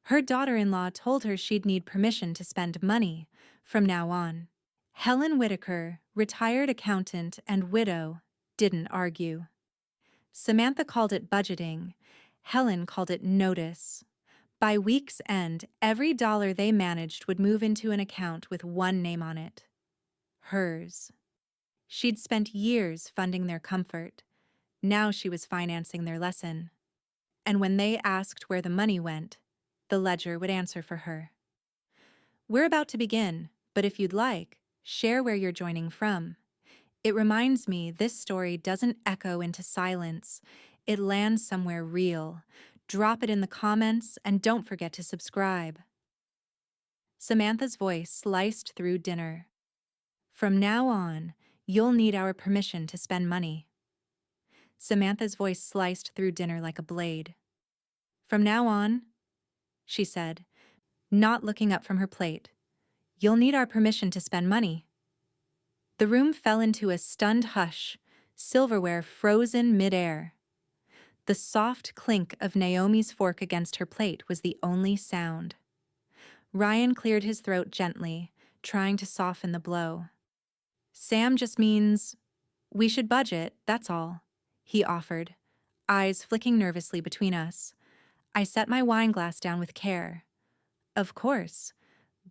Her daughter-in-law told her she'd need permission to spend money from now on. Helen Whitaker, retired accountant and widow, didn't argue. Samantha called it budgeting. Helen called it notice. By week's end, every dollar they managed would move into an account with one name on it. Hers. She'd spent years funding their comfort. Now she was financing their lesson. And when they asked where the money went, the ledger would answer for her. We're about to begin, but if you'd like, share where you're joining from. It reminds me this story doesn't echo into silence. It lands somewhere real. Drop it in the comments and don't forget to subscribe. Samantha's voice sliced through dinner. From now on, you'll need our permission to spend money. Samantha's voice sliced through dinner like a blade. From now on, she said, not looking up from her plate, you'll need our permission to spend money. The room fell into a stunned hush, silverware frozen midair. The soft clink of Naomi's fork against her plate was the only sound. Ryan cleared his throat gently, trying to soften the blow. Sam just means, we should budget, that's all, he offered, eyes flicking nervously between us. I set my wine glass down with care. Of course,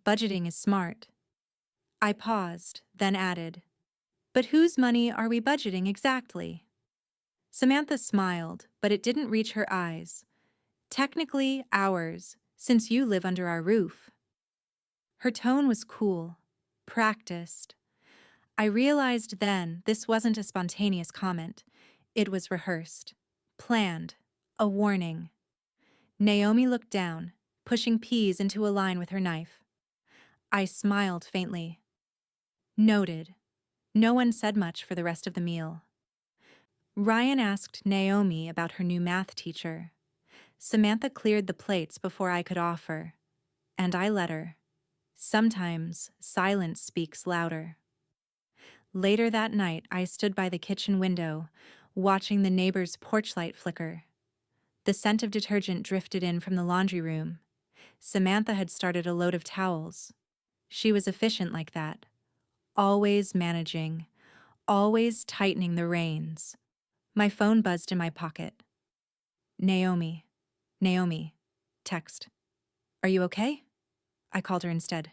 budgeting is smart. I paused, then added, but whose money are we budgeting exactly? Samantha smiled, but it didn't reach her eyes. Technically ours, since you live under our roof. Her tone was cool, practiced. I realized then this wasn't a spontaneous comment. It was rehearsed, planned, a warning. Naomi looked down, pushing peas into a line with her knife. I smiled faintly. Noted. No one said much for the rest of the meal. Ryan asked Naomi about her new math teacher. Samantha cleared the plates before I could offer, and I let her. Sometimes silence speaks louder. Later that night, I stood by the kitchen window, watching the neighbor's porch light flicker. The scent of detergent drifted in from the laundry room. Samantha had started a load of towels. She was efficient like that, always managing, always tightening the reins. My phone buzzed in my pocket. Naomi. Naomi. Text. Are you okay? I called her instead.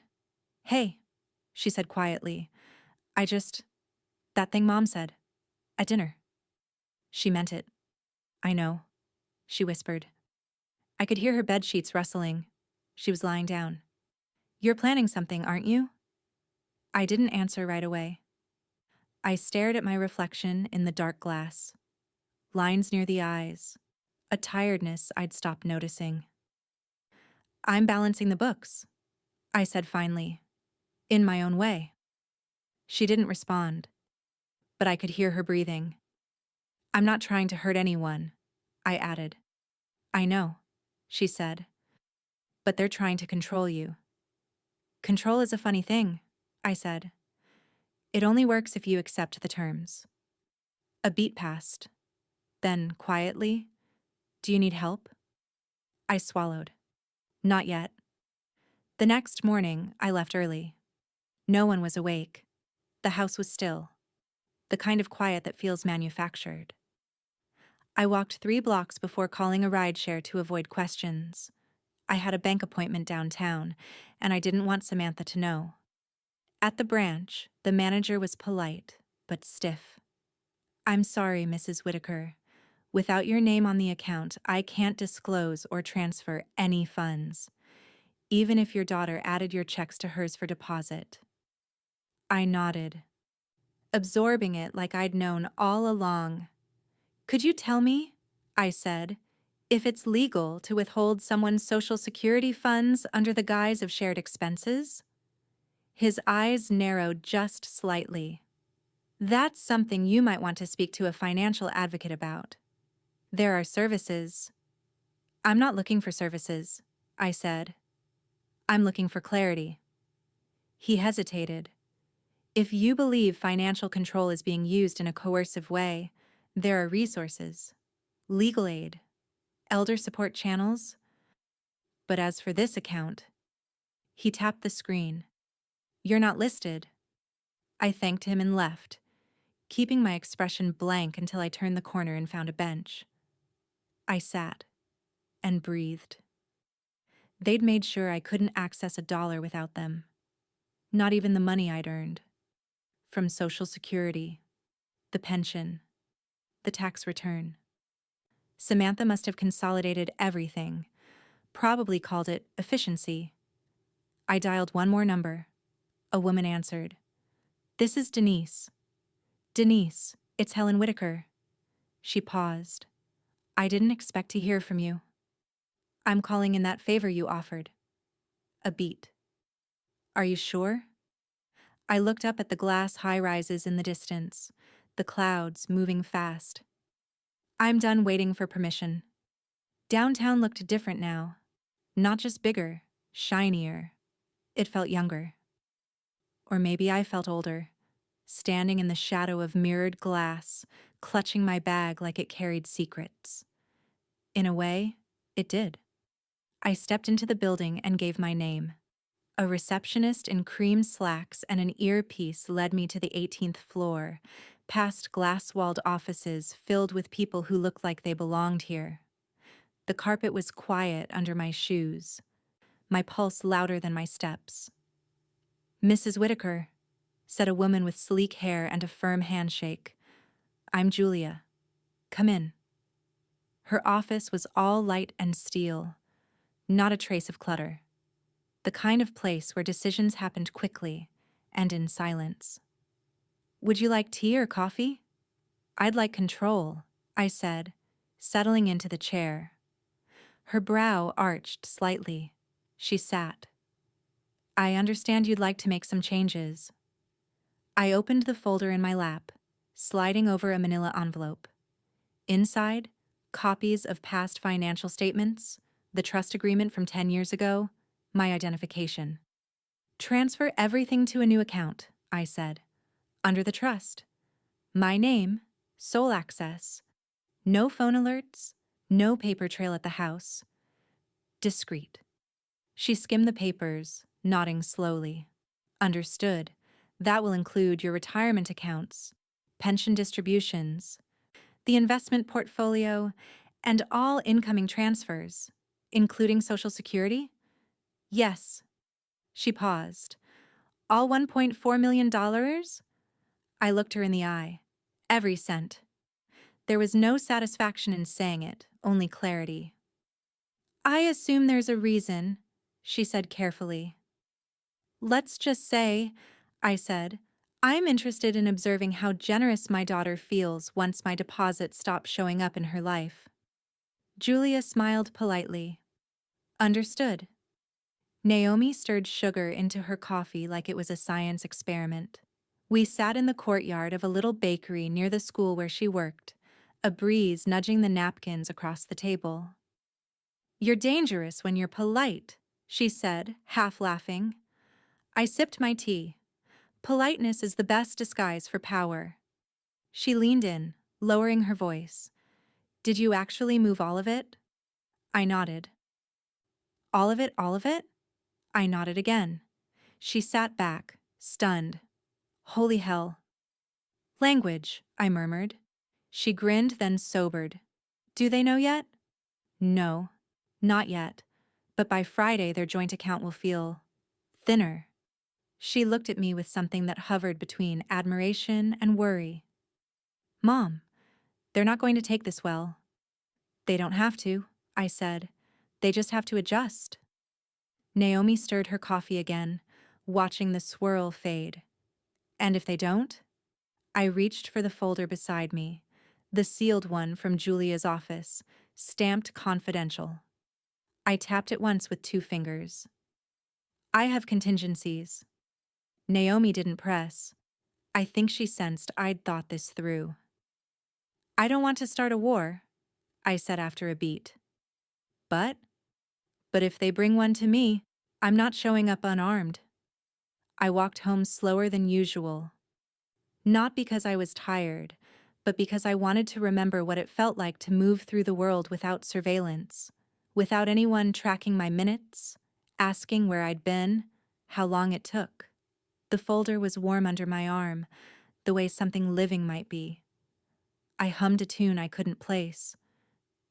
Hey, she said quietly. That thing Mom said. At dinner. She meant it. I know, she whispered. I could hear her bed sheets rustling. She was lying down. You're planning something, aren't you? I didn't answer right away. I stared at my reflection in the dark glass. Lines near the eyes. A tiredness I'd stopped noticing. I'm balancing the books, I said finally, in my own way. She didn't respond, but I could hear her breathing. I'm not trying to hurt anyone, I added. I know, she said, but they're trying to control you. Control is a funny thing, I said. It only works if you accept the terms. A beat passed. Then, quietly, do you need help? I swallowed. Not yet. The next morning, I left early. No one was awake. The house was still. The kind of quiet that feels manufactured. I walked 3 blocks before calling a rideshare to avoid questions. I had a bank appointment downtown, and I didn't want Samantha to know. At the branch, the manager was polite, but stiff. I'm sorry, Mrs. Whitaker. Without your name on the account, I can't disclose or transfer any funds, even if your daughter added your checks to hers for deposit. I nodded, absorbing it like I'd known all along. Could you tell me, I said, if it's legal to withhold someone's Social Security funds under the guise of shared expenses? His eyes narrowed just slightly. That's something you might want to speak to a financial advocate about. There are services. I'm not looking for services, I said. I'm looking for clarity. He hesitated. If you believe financial control is being used in a coercive way, there are resources. Legal aid. Elder support channels. But as for this account, he tapped the screen. You're not listed. I thanked him and left, keeping my expression blank until I turned the corner and found a bench. I sat and breathed. They'd made sure I couldn't access $1 without them. Not even the money I'd earned. From Social Security, the pension, the tax return. Samantha must have consolidated everything, probably called it efficiency. I dialed one more number. A woman answered. This is Denise. Denise, it's Helen Whitaker. She paused. I didn't expect to hear from you. I'm calling in that favor you offered. A beat. Are you sure? I looked up at the glass high-rises in the distance, the clouds moving fast. I'm done waiting for permission. Downtown looked different now. Not just bigger, shinier. It felt younger. Or maybe I felt older, standing in the shadow of mirrored glass, clutching my bag like it carried secrets. In a way, it did. I stepped into the building and gave my name. A receptionist in cream slacks and an earpiece led me to the 18th floor, past glass-walled offices filled with people who looked like they belonged here. The carpet was quiet under my shoes, my pulse louder than my steps. Mrs. Whitaker, said a woman with sleek hair and a firm handshake. I'm Julia. Come in. Her office was all light and steel, not a trace of clutter. The kind of place where decisions happened quickly and in silence. Would you like tea or coffee? I'd like control, I said, settling into the chair. Her brow arched slightly. She sat. I understand you'd like to make some changes. I opened the folder in my lap, sliding over a manila envelope. Inside, copies of past financial statements, the trust agreement from 10 years ago, my identification. Transfer everything to a new account, I said. Under the trust. My name, sole access. No phone alerts, no paper trail at the house. Discreet. She skimmed the papers, nodding slowly. Understood. That will include your retirement accounts, pension distributions, the investment portfolio, and all incoming transfers, including Social Security? Yes. She paused. All $1.4 million? I looked her in the eye. Every cent. There was no satisfaction in saying it, only clarity. I assume there's a reason, she said carefully. Let's just say, I said, I'm interested in observing how generous my daughter feels once my deposit stops showing up in her life. Julia smiled politely. Understood. Naomi stirred sugar into her coffee like it was a science experiment. We sat in the courtyard of a little bakery near the school where she worked, a breeze nudging the napkins across the table. You're dangerous when you're polite, she said, half laughing. I sipped my tea. Politeness is the best disguise for power. She leaned in, lowering her voice. Did you actually move all of it? I nodded. All of it, all of it? I nodded again. She sat back, stunned. Holy hell. Language, I murmured. She grinned, then sobered. Do they know yet? No, not yet. But by Friday their joint account will feel thinner. She looked at me with something that hovered between admiration and worry. Mom, they're not going to take this well. They don't have to, I said. They just have to adjust. Naomi stirred her coffee again, watching the swirl fade. And if they don't? I reached for the folder beside me, the sealed one from Julia's office, stamped confidential. I tapped it once with 2 fingers. I have contingencies. Naomi didn't press. I think she sensed I'd thought this through. I don't want to start a war, I said after a beat. But if they bring one to me, I'm not showing up unarmed. I walked home slower than usual. Not because I was tired, but because I wanted to remember what it felt like to move through the world without surveillance, without anyone tracking my minutes, asking where I'd been, how long it took. The folder was warm under my arm, the way something living might be. I hummed a tune I couldn't place,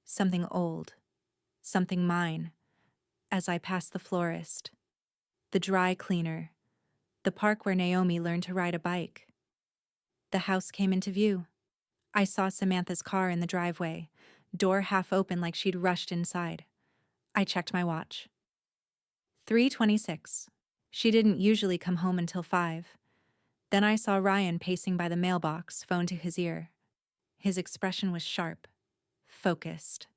something old, something mine, as I passed the florist, the dry cleaner, the park where Naomi learned to ride a bike. The house came into view. I saw Samantha's car in the driveway, door half open like she'd rushed inside. I checked my watch. 3:26. She didn't usually come home until 5. Then I saw Ryan pacing by the mailbox, phone to his ear. His expression was sharp, focused.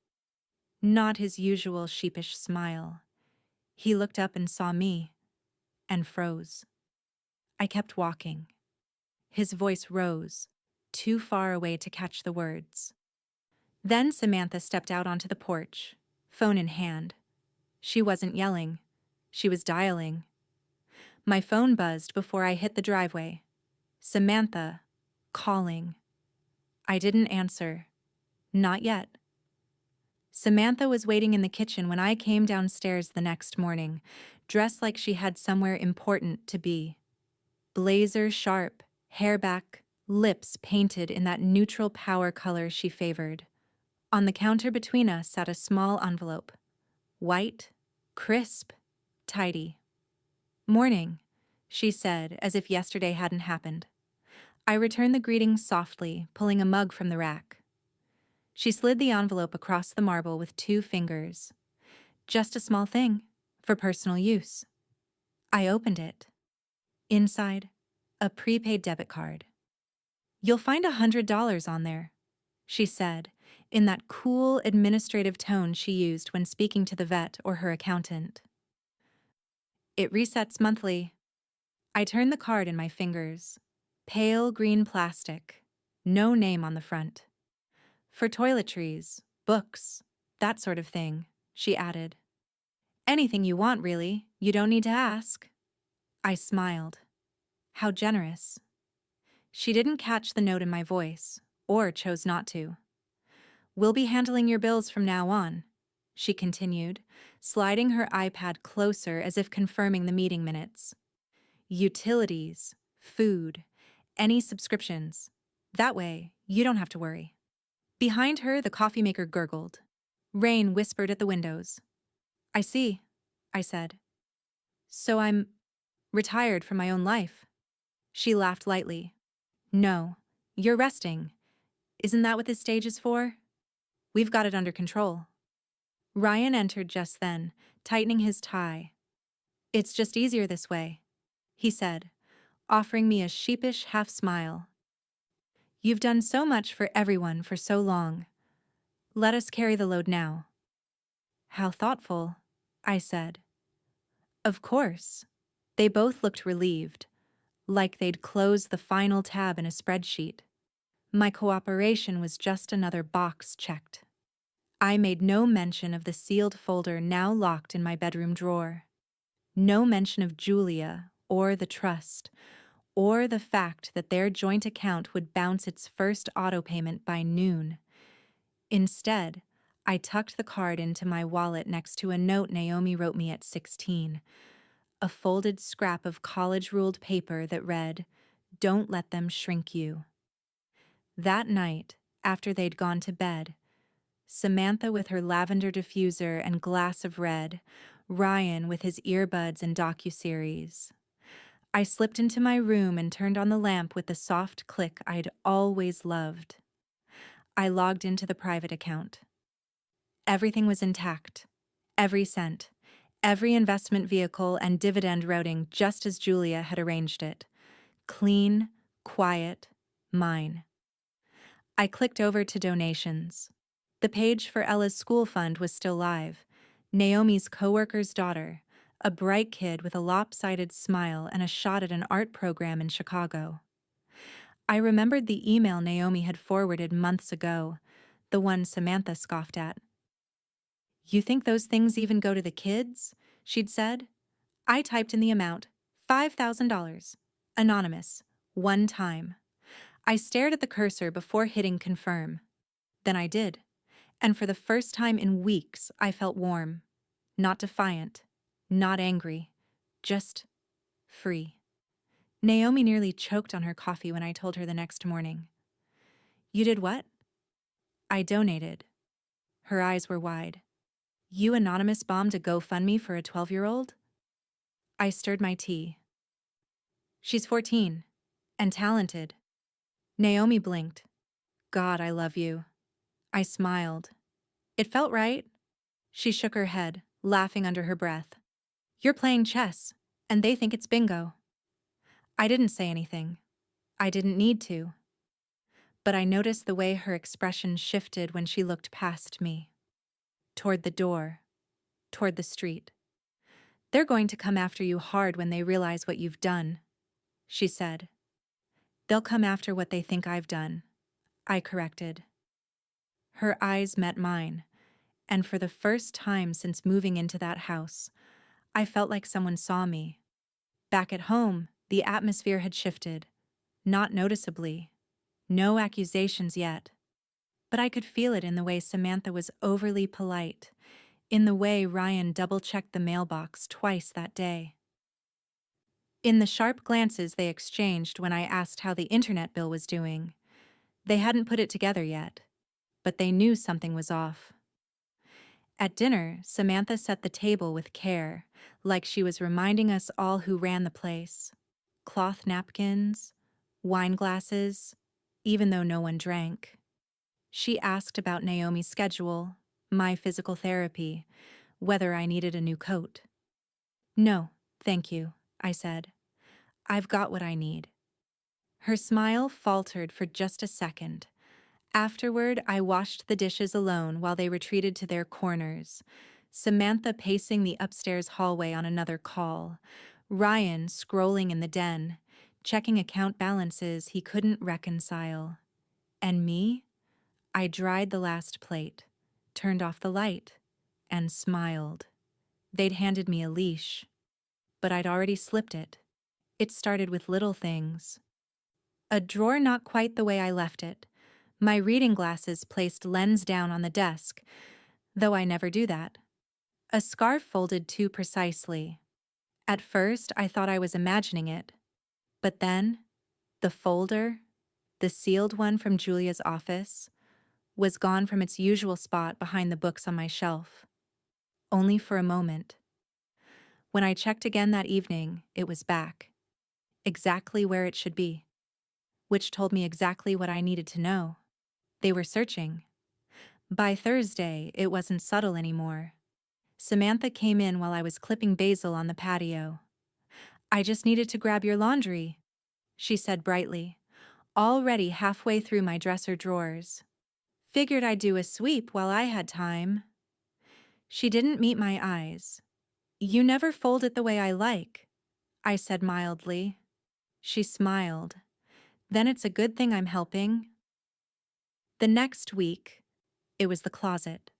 Not his usual sheepish smile. He looked up and saw me, and froze. I kept walking. His voice rose, too far away to catch the words. Then Samantha stepped out onto the porch, phone in hand. She wasn't yelling. She was dialing. My phone buzzed before I hit the driveway. Samantha, calling. I didn't answer. Not yet. Samantha was waiting in the kitchen when I came downstairs the next morning, dressed like she had somewhere important to be. Blazer sharp, hair back, lips painted in that neutral power color she favored. On the counter between us sat a small envelope. White, crisp, tidy. "Morning," she said, as if yesterday hadn't happened. I returned the greeting softly, pulling a mug from the rack. She slid the envelope across the marble with 2 fingers. Just a small thing, for personal use. I opened it. Inside, a prepaid debit card. "You'll find $100 on there," she said, in that cool, administrative tone she used when speaking to the vet or her accountant. "It resets monthly." I turned the card in my fingers. Pale green plastic. No name on the front. "For toiletries, books, that sort of thing," she added. "Anything you want, really. You don't need to ask." I smiled. How generous. She didn't catch the note in my voice, or chose not to. "We'll be handling your bills from now on," she continued, sliding her iPad closer as if confirming the meeting minutes. "Utilities, food, any subscriptions. That way, you don't have to worry." Behind her, the coffee maker gurgled. Rain whispered at the windows. "I see," I said. "So I'm retired from my own life." She laughed lightly. "No, you're resting. Isn't that what this stage is for? We've got it under control." Ryan entered just then, tightening his tie. "It's just easier this way," he said, offering me a sheepish half-smile. "You've done so much for everyone for so long. Let us carry the load now." "How thoughtful," I said. "Of course." They both looked relieved, like they'd closed the final tab in a spreadsheet. My cooperation was just another box checked. I made no mention of the sealed folder now locked in my bedroom drawer. No mention of Julia, or the trust, or the fact that their joint account would bounce its first auto payment by noon. Instead, I tucked the card into my wallet next to a note Naomi wrote me at 16, a folded scrap of college-ruled paper that read, "Don't let them shrink you." That night, after they'd gone to bed, Samantha with her lavender diffuser and glass of red, Ryan with his earbuds and docuseries. I slipped into my room and turned on the lamp with the soft click I'd always loved. I logged into the private account. Everything was intact. Every cent, every investment vehicle and dividend routing just as Julia had arranged it. Clean, quiet, mine. I clicked over to donations. The page for Ella's school fund was still live. Naomi's coworker's daughter, a bright kid with a lopsided smile and a shot at an art program in Chicago. I remembered the email Naomi had forwarded months ago, the one Samantha scoffed at. "You think those things even go to the kids?" she'd said. I typed in the amount, $5,000. Anonymous. One time. I stared at the cursor before hitting confirm. Then I did. And for the first time in weeks, I felt warm. Not defiant. Not angry. Just free. Naomi nearly choked on her coffee when I told her the next morning. You did what? I donated. Her eyes were wide. You anonymous bombed a GoFundMe for a 12-year-old? I stirred my tea. She's 14. And talented. Naomi blinked. God, I love you. I smiled. It felt right. She shook her head, laughing under her breath. You're playing chess, and they think it's bingo. I didn't say anything. I didn't need to. But I noticed the way her expression shifted when she looked past me. Toward the door. Toward the street. They're going to come after you hard when they realize what you've done, she said. They'll come after what they think I've done, I corrected. Her eyes met mine, and for the first time since moving into that house, I felt like someone saw me. Back at home, the atmosphere had shifted, not noticeably. No accusations yet. But I could feel it in the way Samantha was overly polite, in the way Ryan double-checked the mailbox twice that day. In the sharp glances they exchanged when I asked how the internet bill was doing. They hadn't put it together yet, but they knew something was off. At dinner, Samantha set the table with care, like she was reminding us all who ran the place. Cloth napkins, wine glasses, even though no one drank. She asked about Naomi's schedule, my physical therapy, whether I needed a new coat. No, thank you, I said. I've got what I need. Her smile faltered for just a second. Afterward, I washed the dishes alone while they retreated to their corners, Samantha pacing the upstairs hallway on another call, Ryan scrolling in the den, checking account balances he couldn't reconcile. And me? I dried the last plate, turned off the light, and smiled. They'd handed me a leash, but I'd already slipped it. It started with little things. A drawer not quite the way I left it, my reading glasses placed lens down on the desk, though I never do that. A scarf folded too precisely. At first, I thought I was imagining it. But then, the folder, the sealed one from Julia's office, was gone from its usual spot behind the books on my shelf. Only for a moment. When I checked again that evening, it was back. Exactly where it should be. Which told me exactly what I needed to know. They were searching. By Thursday, it wasn't subtle anymore. Samantha came in while I was clipping basil on the patio. I just needed to grab your laundry, she said brightly, already halfway through my dresser drawers. Figured I'd do a sweep while I had time. She didn't meet my eyes. You never fold it the way I like, I said mildly. She smiled. Then it's a good thing I'm helping. The next week, it was the closet.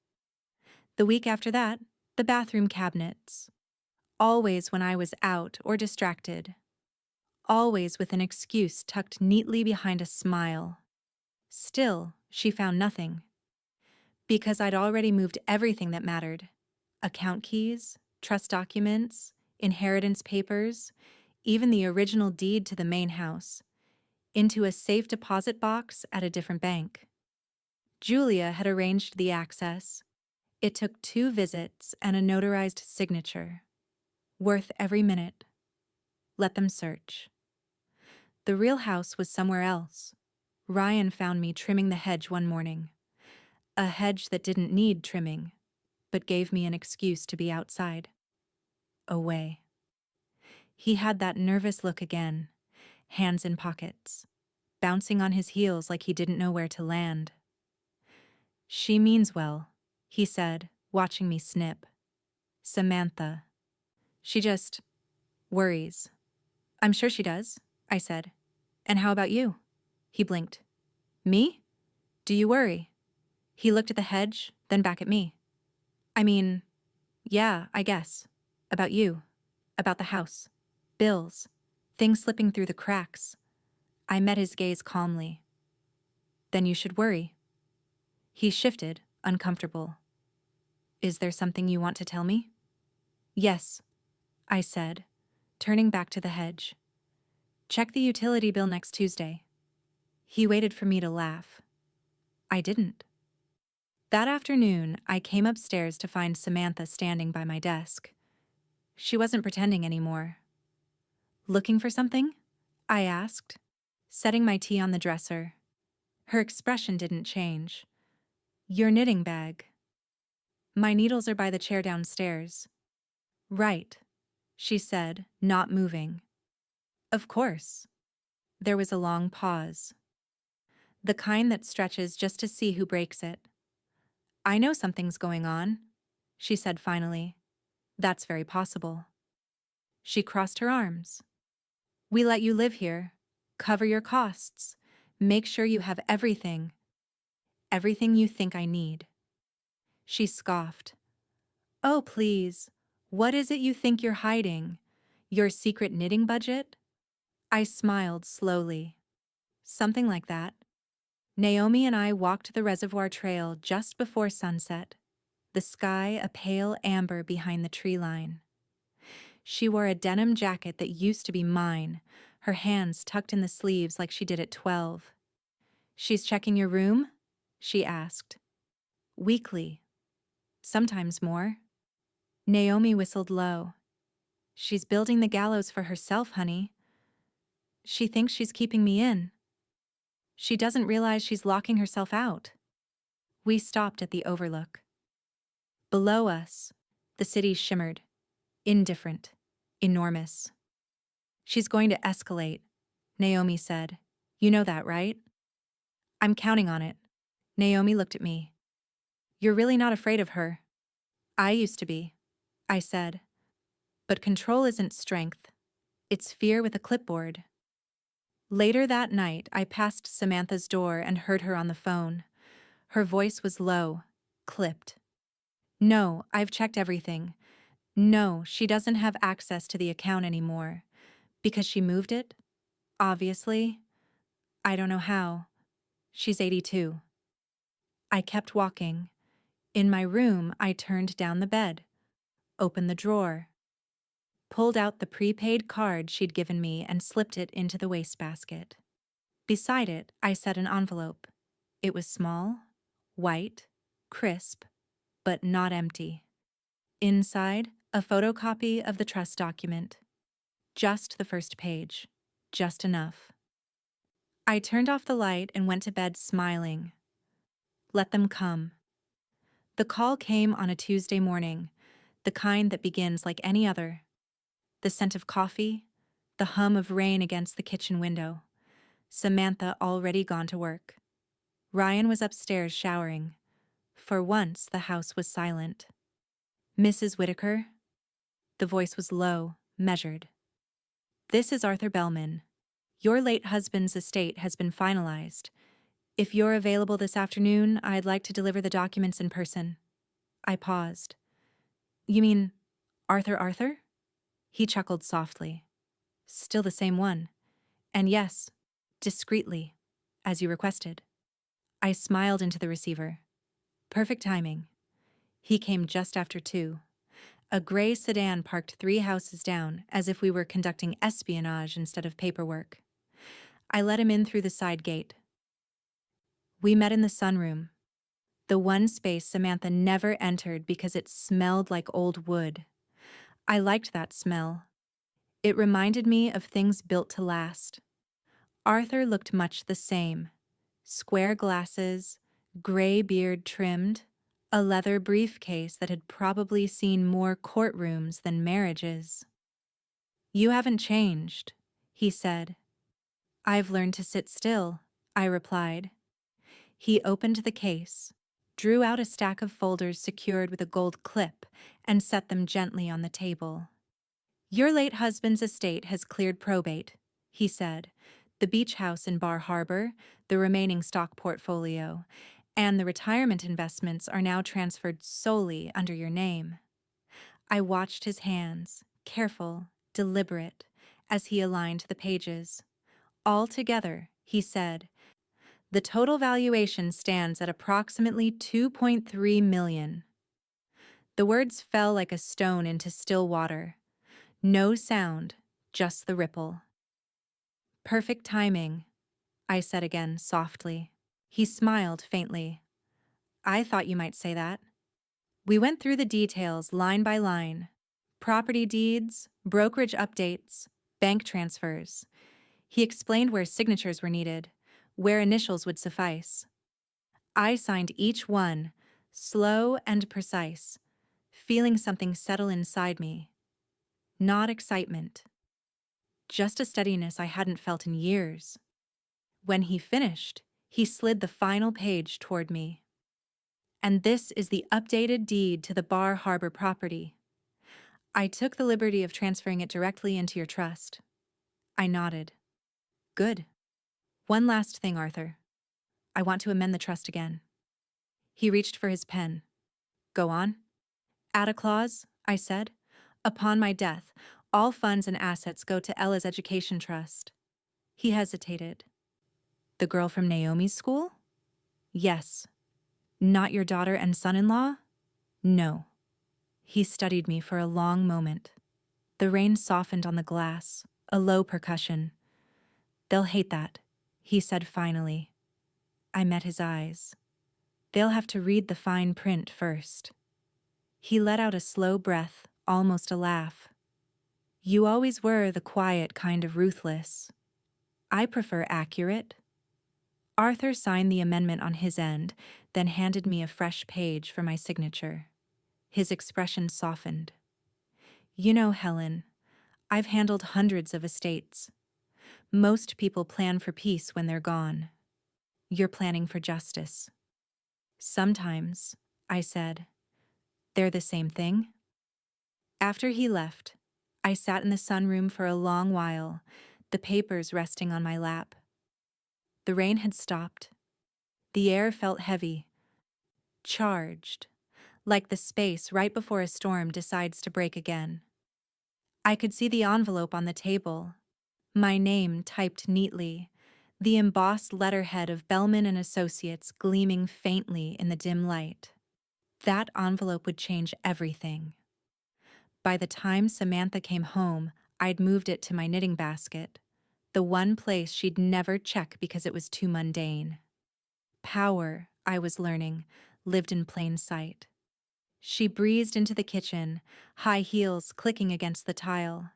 The week after that, the bathroom cabinets. Always when I was out or distracted. Always with an excuse tucked neatly behind a smile. Still, she found nothing. Because I'd already moved everything that mattered. Account keys, trust documents, inheritance papers, even the original deed to the main house, into a safe deposit box at a different bank. Julia had arranged the access. It took 2 visits and a notarized signature. Worth every minute. Let them search. The real house was somewhere else. Ryan found me trimming the hedge one morning. A hedge that didn't need trimming, but gave me an excuse to be outside. Away. He had that nervous look again, hands in pockets, bouncing on his heels like he didn't know where to land. She means well, he said, watching me snip. Samantha. She just worries. I'm sure she does, I said. And how about you? He blinked. Me? Do you worry? He looked at the hedge, then back at me. I mean, yeah, I guess. About you. About the house. Bills. Things slipping through the cracks. I met his gaze calmly. Then you should worry. He shifted, uncomfortable. Is there something you want to tell me? Yes, I said, turning back to the hedge. Check the utility bill next Tuesday. He waited for me to laugh. I didn't. That afternoon, I came upstairs to find Samantha standing by my desk. She wasn't pretending anymore. Looking for something? I asked, setting my tea on the dresser. Her expression didn't change. Your knitting bag. My needles are by the chair downstairs. Right, she said, not moving. Of course. There was a long pause. The kind that stretches just to see who breaks it. I know something's going on, she said finally. That's very possible. She crossed her arms. We let you live here. Cover your costs. Make sure you have everything. Everything you think I need. She scoffed. Oh, please. What is it you think you're hiding? Your secret knitting budget? I smiled slowly. Something like that. Naomi and I walked the reservoir trail just before sunset, the sky a pale amber behind the tree line. She wore a denim jacket that used to be mine, her hands tucked in the sleeves like she did at 12. She's checking your room? She asked. Weekly. Sometimes more. Naomi whistled low. She's building the gallows for herself, honey. She thinks she's keeping me in. She doesn't realize she's locking herself out. We stopped at the overlook. Below us, the city shimmered, indifferent, enormous. She's going to escalate, Naomi said. You know that, right? I'm counting on it. Naomi looked at me. You're really not afraid of her. I used to be, I said. But control isn't strength. It's fear with a clipboard. Later that night, I passed Samantha's door and heard her on the phone. Her voice was low, clipped. No, I've checked everything. No, she doesn't have access to the account anymore. Because she moved it? Obviously. I don't know how. She's 82. I kept walking. In my room, I turned down the bed, opened the drawer, pulled out the prepaid card she'd given me and slipped it into the wastebasket. Beside it, I set an envelope. It was small, white, crisp, but not empty. Inside, a photocopy of the trust document. Just the first page. Just enough. I turned off the light and went to bed smiling. Let them come. The call came on a Tuesday morning, the kind that begins like any other. The scent of coffee, the hum of rain against the kitchen window. Samantha already gone to work. Ryan was upstairs showering. For once, the house was silent. Mrs. Whitaker? The voice was low, measured. This is Arthur Bellman. Your late husband's estate has been finalized. If you're available this afternoon, I'd like to deliver the documents in person. I paused. You mean Arthur? He chuckled softly. Still the same one. And yes, discreetly, as you requested. I smiled into the receiver. Perfect timing. He came just after 2. A gray sedan parked 3 houses down, as if we were conducting espionage instead of paperwork. I let him in through the side gate. We met in the sunroom, the one space Samantha never entered because it smelled like old wood. I liked that smell. It reminded me of things built to last. Arthur looked much the same. Square glasses, gray beard trimmed, a leather briefcase that had probably seen more courtrooms than marriages. You haven't changed, he said. I've learned to sit still, I replied. He opened the case, drew out a stack of folders secured with a gold clip, and set them gently on the table. Your late husband's estate has cleared probate, he said. The beach house in Bar Harbor, the remaining stock portfolio, and the retirement investments are now transferred solely under your name. I watched his hands, careful, deliberate, as he aligned the pages. All together, he said, The total valuation stands at approximately 2.3 million. The words fell like a stone into still water. No sound, just the ripple. Perfect timing, I said again, softly. He smiled faintly. I thought you might say that. We went through the details line by line. Property deeds, brokerage updates, bank transfers. He explained where signatures were needed, where initials would suffice. I signed each one, slow and precise, feeling something settle inside me. Not excitement, just a steadiness I hadn't felt in years. When he finished, he slid the final page toward me. And this is the updated deed to the Bar Harbor property. I took the liberty of transferring it directly into your trust. I nodded. Good. One last thing, Arthur. I want to amend the trust again. He reached for his pen. Go on. Add a clause, I said. Upon my death, all funds and assets go to Ella's education trust. He hesitated. The girl from Naomi's school? Yes. Not your daughter and son-in-law? No. He studied me for a long moment. The rain softened on the glass, a low percussion. They'll hate that, he said finally. I met his eyes. They'll have to read the fine print first. He let out a slow breath, almost a laugh. You always were the quiet kind of ruthless. I prefer accurate. Arthur signed the amendment on his end, then handed me a fresh page for my signature. His expression softened. You know, Helen, I've handled hundreds of estates. Most people plan for peace when they're gone. You're planning for justice. Sometimes, I said, they're the same thing. After he left, I sat in the sunroom for a long while, the papers resting on my lap. The rain had stopped. The air felt heavy, charged, like the space right before a storm decides to break again. I could see the envelope on the table, my name typed neatly, the embossed letterhead of Bellman and Associates gleaming faintly in the dim light. That envelope would change everything. By the time Samantha came home, I'd moved it to my knitting basket, the one place she'd never check because it was too mundane. Power, I was learning, lived in plain sight. She breezed into the kitchen, high heels clicking against the tile.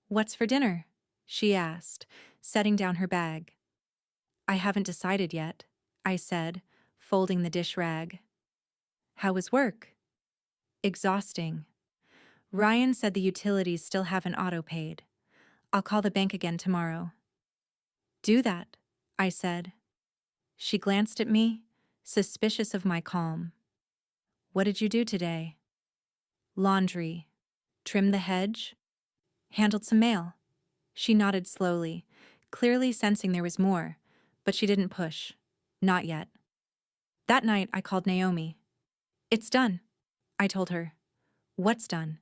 What's for dinner? She asked, setting down her bag. I haven't decided yet, I said, folding the dish rag. How was work? Exhausting. Ryan said the utilities still haven't auto-paid. I'll call the bank again tomorrow. Do that, I said. She glanced at me, suspicious of my calm. What did you do today? Laundry. Trimmed the hedge. Handled some mail. She nodded slowly, clearly sensing there was more, but she didn't push. Not yet. That night, I called Naomi. It's done, I told her. What's done?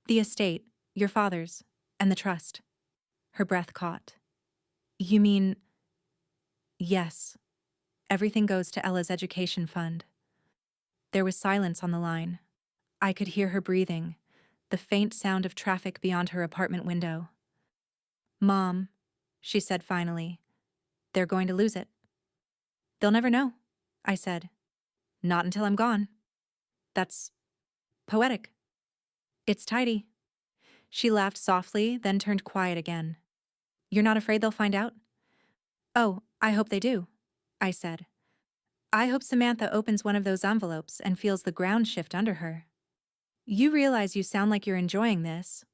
The estate, your father's, and the trust. Her breath caught. You mean... Yes. Everything goes to Ella's education fund. There was silence on the line. I could hear her breathing, the faint sound of traffic beyond her apartment window. Mom, she said finally, they're going to lose it. They'll never know, I said. Not until I'm gone. That's poetic. It's tidy. She laughed softly, then turned quiet again. You're not afraid they'll find out? Oh, I hope they do, I said. I hope Samantha opens one of those envelopes and feels the ground shift under her. You realize you sound like you're enjoying this.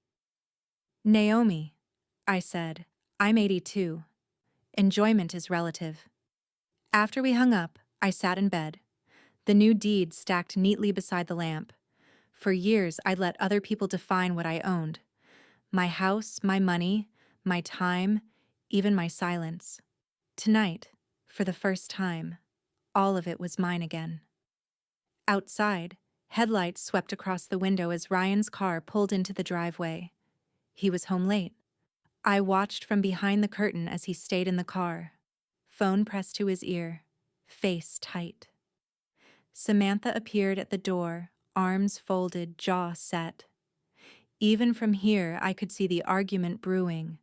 Naomi, I said, I'm 82. Enjoyment is relative. After we hung up, I sat in bed, the new deed stacked neatly beside the lamp. For years, I'd let other people define what I owned. My house, my money, my time, even my silence. Tonight, for the first time, all of it was mine again. Outside, headlights swept across the window as Ryan's car pulled into the driveway. He was home late. I watched from behind the curtain as he stayed in the car. phone pressed to his ear, face tight. Samantha appeared at the door, arms folded, jaw set. Even from here, I could see the argument brewing,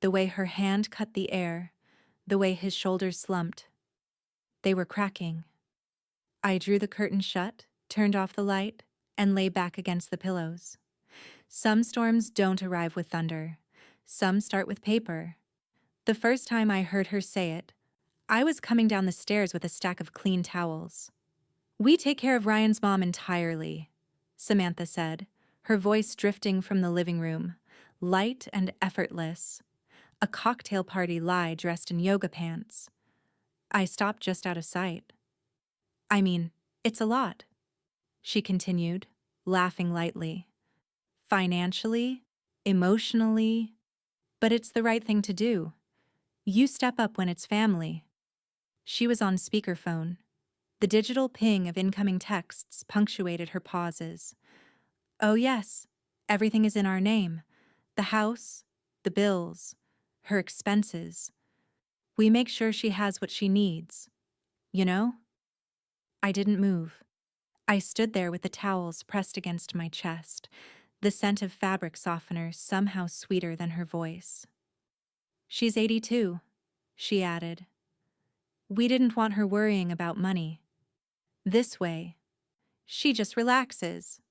the way her hand cut the air, the way his shoulders slumped. They were cracking. I drew the curtain shut, turned off the light, and lay back against the pillows. Some storms don't arrive with thunder. Some start with paper. The first time I heard her say it, I was coming down the stairs with a stack of clean towels. "We take care of Ryan's mom entirely," Samantha said, her voice drifting from the living room, light and effortless. A cocktail party lie dressed in yoga pants. I stopped just out of sight. "I mean, it's a lot," she continued, laughing lightly. "Financially, emotionally, but it's the right thing to do. You step up when it's family." She was on speakerphone. The digital ping of incoming texts punctuated her pauses. "Oh yes, everything is in our name. The house, the bills, her expenses. We make sure she has what she needs. You know?" I didn't move. I stood there with the towels pressed against my chest, the scent of fabric softener somehow sweeter than her voice. "She's 82, she added. "We didn't want her worrying about money. This way, she just relaxes."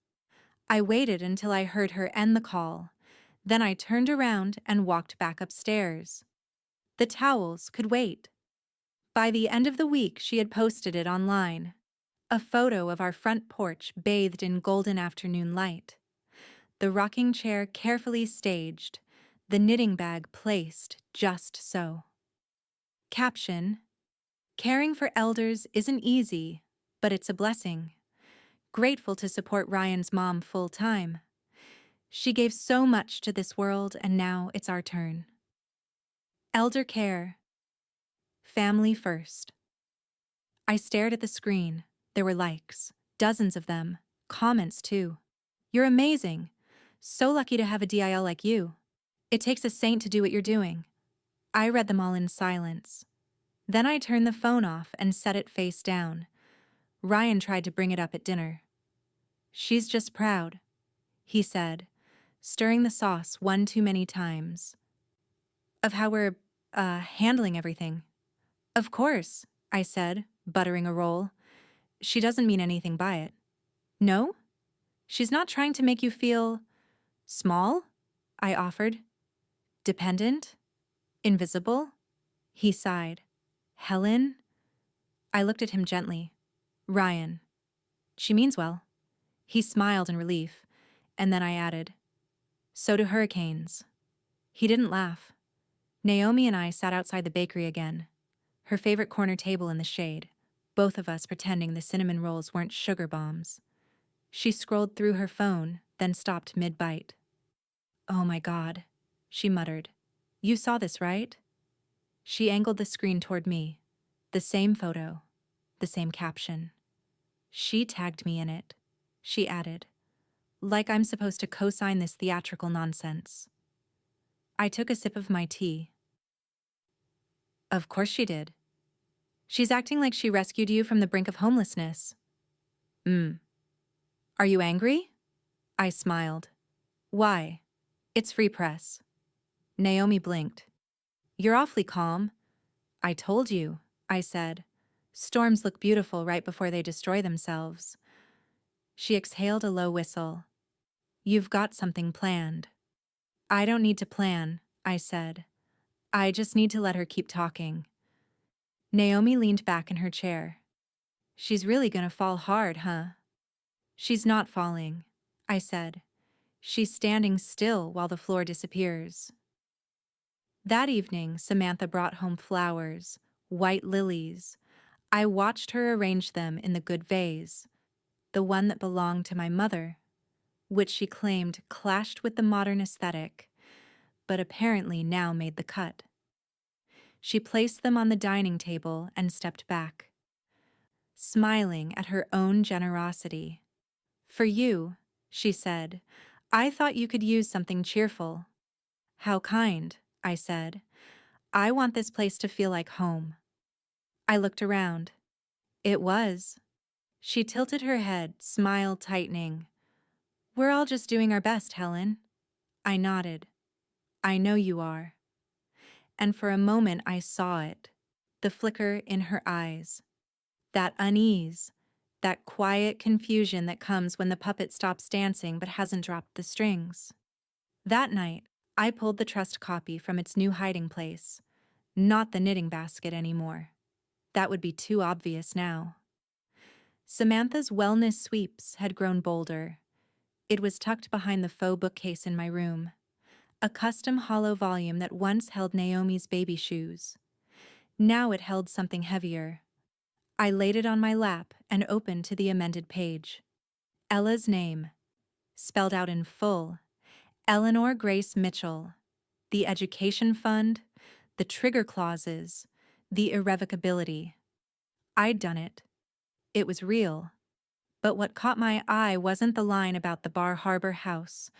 I waited until I heard her end the call. Then I turned around and walked back upstairs. The towels could wait. By the end of the week, she had posted it online. A photo of our front porch bathed in golden afternoon light. The rocking chair carefully staged, the knitting bag placed just so. Caption: "Caring for elders isn't easy, but it's a blessing. Grateful to support Ryan's mom full-time. She gave so much to this world, and now it's our turn. Elder care. Family first." I stared at the screen. There were likes, dozens of them, comments too. "You're amazing. So lucky to have a DIL like you. It takes a saint to do what you're doing." I read them all in silence. Then I turned the phone off and set it face down. Ryan tried to bring it up at dinner. "She's just proud," he said, stirring the sauce one too many times. "Of how we're, handling everything." "Of course," I said, buttering a roll. "She doesn't mean anything by it." "No? She's not trying to make you feel small?" I offered. "Dependent? Invisible?" He sighed. "Helen?" I looked at him gently. "Ryan. She means well." He smiled in relief, and then I added, "So do hurricanes." He didn't laugh. Naomi and I sat outside the bakery again, her favorite corner table in the shade, both of us pretending the cinnamon rolls weren't sugar bombs. She scrolled through her phone, then stopped mid-bite. "Oh my God," she muttered. "You saw this, right?" She angled the screen toward me. The same photo, the same caption. "She tagged me in it," she added, "like I'm supposed to co-sign this theatrical nonsense." I took a sip of my tea. "Of course she did. She's acting like she rescued you from the brink of homelessness." Are you angry?" I smiled. "Why? It's free press." Naomi blinked. "You're awfully calm." "I told you," I said. "Storms look beautiful right before they destroy themselves." She exhaled a low whistle. "You've got something planned." "I don't need to plan," I said. "I just need to let her keep talking." Naomi leaned back in her chair. "She's really gonna fall hard, huh?" "She's not falling," I said. "She's standing still while the floor disappears." That evening, Samantha brought home flowers, white lilies. I watched her arrange them in the good vase, the one that belonged to my mother, which she claimed clashed with the modern aesthetic, but apparently now made the cut. She placed them on the dining table and stepped back, smiling at her own generosity. "For you," she said. "I thought you could use something cheerful." "How kind," I said. I want this place to feel like home. I looked around. It was. She tilted her head, smile tightening. We're all just doing our best, Helen. I nodded. I know you are. And for a moment I saw it. The flicker in her eyes. That unease. That quiet confusion that comes when the puppet stops dancing but hasn't dropped the strings. That night, I pulled the trust copy from its new hiding place. Not the knitting basket anymore. That would be too obvious now. Samantha's wellness sweeps had grown bolder. It was tucked behind the faux bookcase in my room. A custom hollow volume that once held Naomi's baby shoes. Now it held something heavier. I laid it on my lap and opened to the amended page. Ella's name, spelled out in full. Eleanor Grace Mitchell. The education fund, the trigger clauses, the irrevocability. I'd done it. It was real. But what caught my eye wasn't the line about the Bar Harbor house,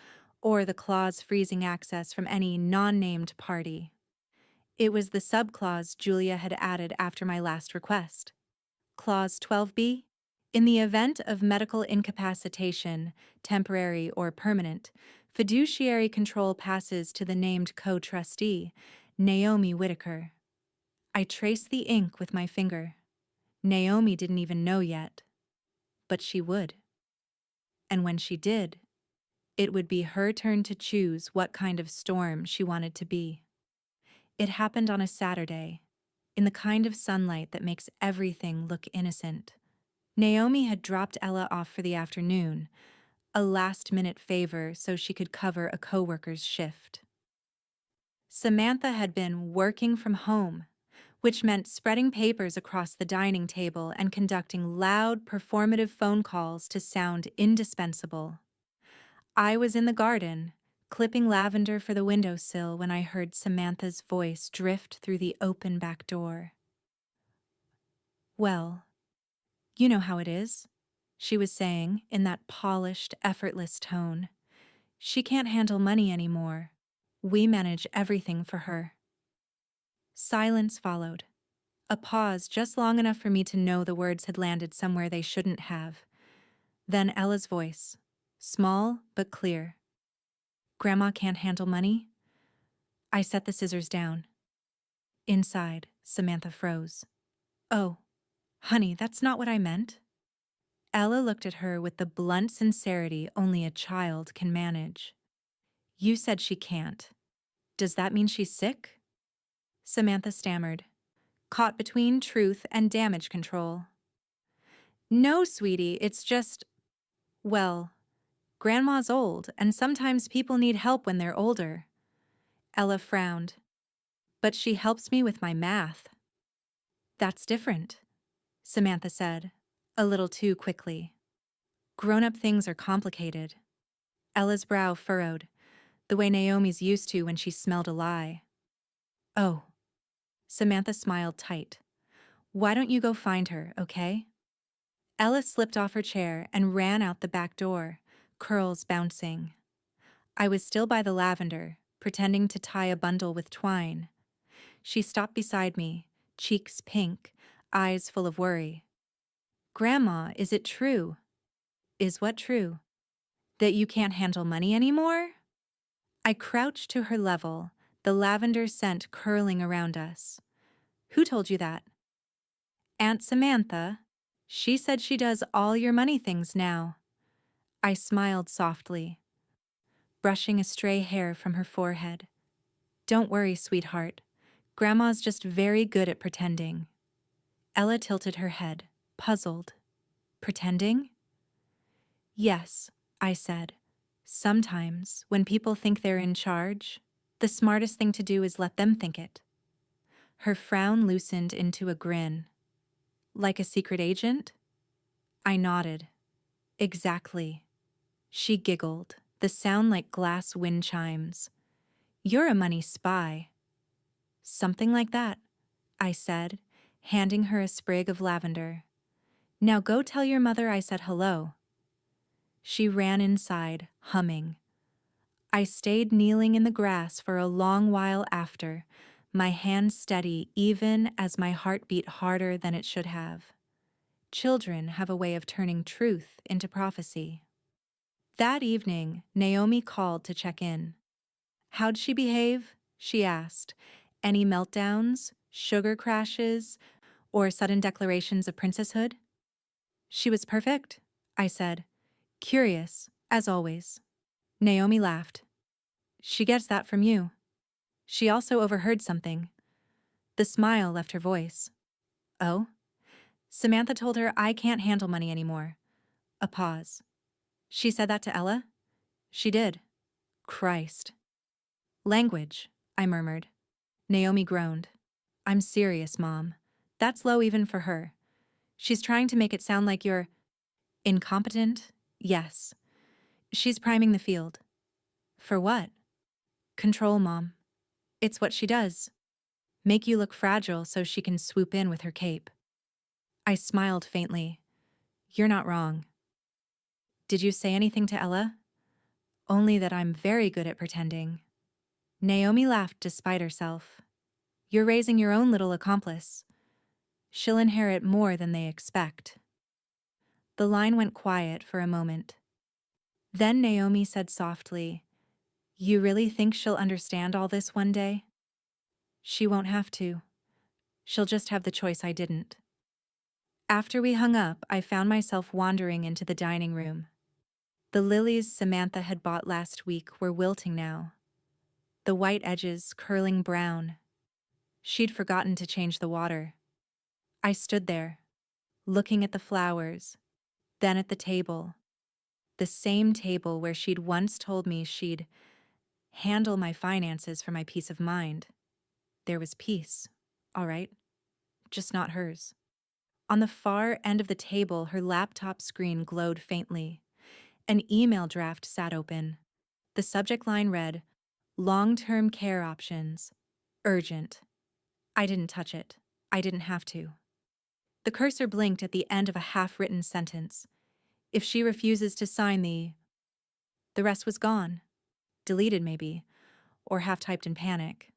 or the clause freezing access from any non-named party. It was the subclause Julia had added after my last request. Clause 12b. In the event of medical incapacitation, temporary or permanent, fiduciary control passes to the named co-trustee, Naomi Whitaker. I traced the ink with my finger. Naomi didn't even know yet. But she would. And when she did, it would be her turn to choose what kind of storm she wanted to be. It happened on a Saturday, in the kind of sunlight that makes everything look innocent. Naomi had dropped Ella off for the afternoon, a last-minute favor so she could cover a coworker's shift. Samantha had been working from home, which meant spreading papers across the dining table and conducting loud, performative phone calls to sound indispensable. I was in the garden, clipping lavender for the windowsill when I heard Samantha's voice drift through the open back door. Well, you know how it is, she was saying in that polished, effortless tone. She can't handle money anymore. We manage everything for her. Silence followed. A pause just long enough for me to know the words had landed somewhere they shouldn't have. Then Ella's voice, small but clear. Grandma can't handle money? I set the scissors down. Inside, Samantha froze. Oh, honey, that's not what I meant. Ella looked at her with the blunt sincerity only a child can manage. You said she can't. Does that mean she's sick? Samantha stammered, caught between truth and damage control. No, sweetie, it's just, well, Grandma's old, and sometimes people need help when they're older. Ella frowned. But she helps me with my math. That's different, Samantha said, a little too quickly. Grown-up things are complicated. Ella's brow furrowed, the way Naomi's used to when she smelled a lie. Oh. Samantha smiled tight. Why don't you go find her, okay? Ella slipped off her chair and ran out the back door, curls bouncing. I was still by the lavender, pretending to tie a bundle with twine. She stopped beside me, cheeks pink, eyes full of worry. Grandma, is it true? Is what true? That you can't handle money anymore? I crouched to her level, the lavender scent curling around us. Who told you that? Aunt Samantha. She said she does all your money things now. I smiled softly, brushing a stray hair from her forehead. Don't worry, sweetheart. Grandma's just very good at pretending. Ella tilted her head, puzzled. Pretending? Yes, I said. Sometimes, when people think they're in charge, the smartest thing to do is let them think it. Her frown loosened into a grin. Like a secret agent? I nodded. Exactly. She giggled, the sound like glass wind chimes. You're a money spy. Something like that, I said, handing her a sprig of lavender. Now go tell your mother I said hello. She ran inside, humming. I stayed kneeling in the grass for a long while after, my hand steady even as my heart beat harder than it should have. Children have a way of turning truth into prophecy. That evening, Naomi called to check in. "How'd she behave?" she asked. "Any meltdowns, sugar crashes, or sudden declarations of princesshood?" "She was perfect," I said, curious, as always. Naomi laughed. "She gets that from you." She also overheard something. The smile left her voice. "Oh?" Samantha told her I can't handle money anymore. A pause. "She said that to Ella?" "She did." "Christ." "Language," I murmured. Naomi groaned. "I'm serious, Mom. That's low even for her. She's trying to make it sound like you're incompetent. Yes. She's priming the field." "For what?" "Control, Mom. It's what she does. Make you look fragile so she can swoop in with her cape." I smiled faintly. "You're not wrong." "Did you say anything to Ella?" "Only that I'm very good at pretending." Naomi laughed despite herself. "You're raising your own little accomplice. She'll inherit more than they expect." The line went quiet for a moment. Then Naomi said softly, "You really think she'll understand all this one day?" "She won't have to. She'll just have the choice I didn't." After we hung up, I found myself wandering into the dining room. The lilies Samantha had bought last week were wilting now, the white edges curling brown. She'd forgotten to change the water. I stood there, looking at the flowers, then at the table, the same table where she'd once told me she'd handle my finances for my peace of mind. There was peace, all right, just not hers. On the far end of the table, her laptop screen glowed faintly. An email draft sat open. The subject line read, "Long-term care options. Urgent." I didn't touch it. I didn't have to. The cursor blinked at the end of a half-written sentence. If she refuses to sign the rest was gone. Deleted maybe, or half-typed in panic.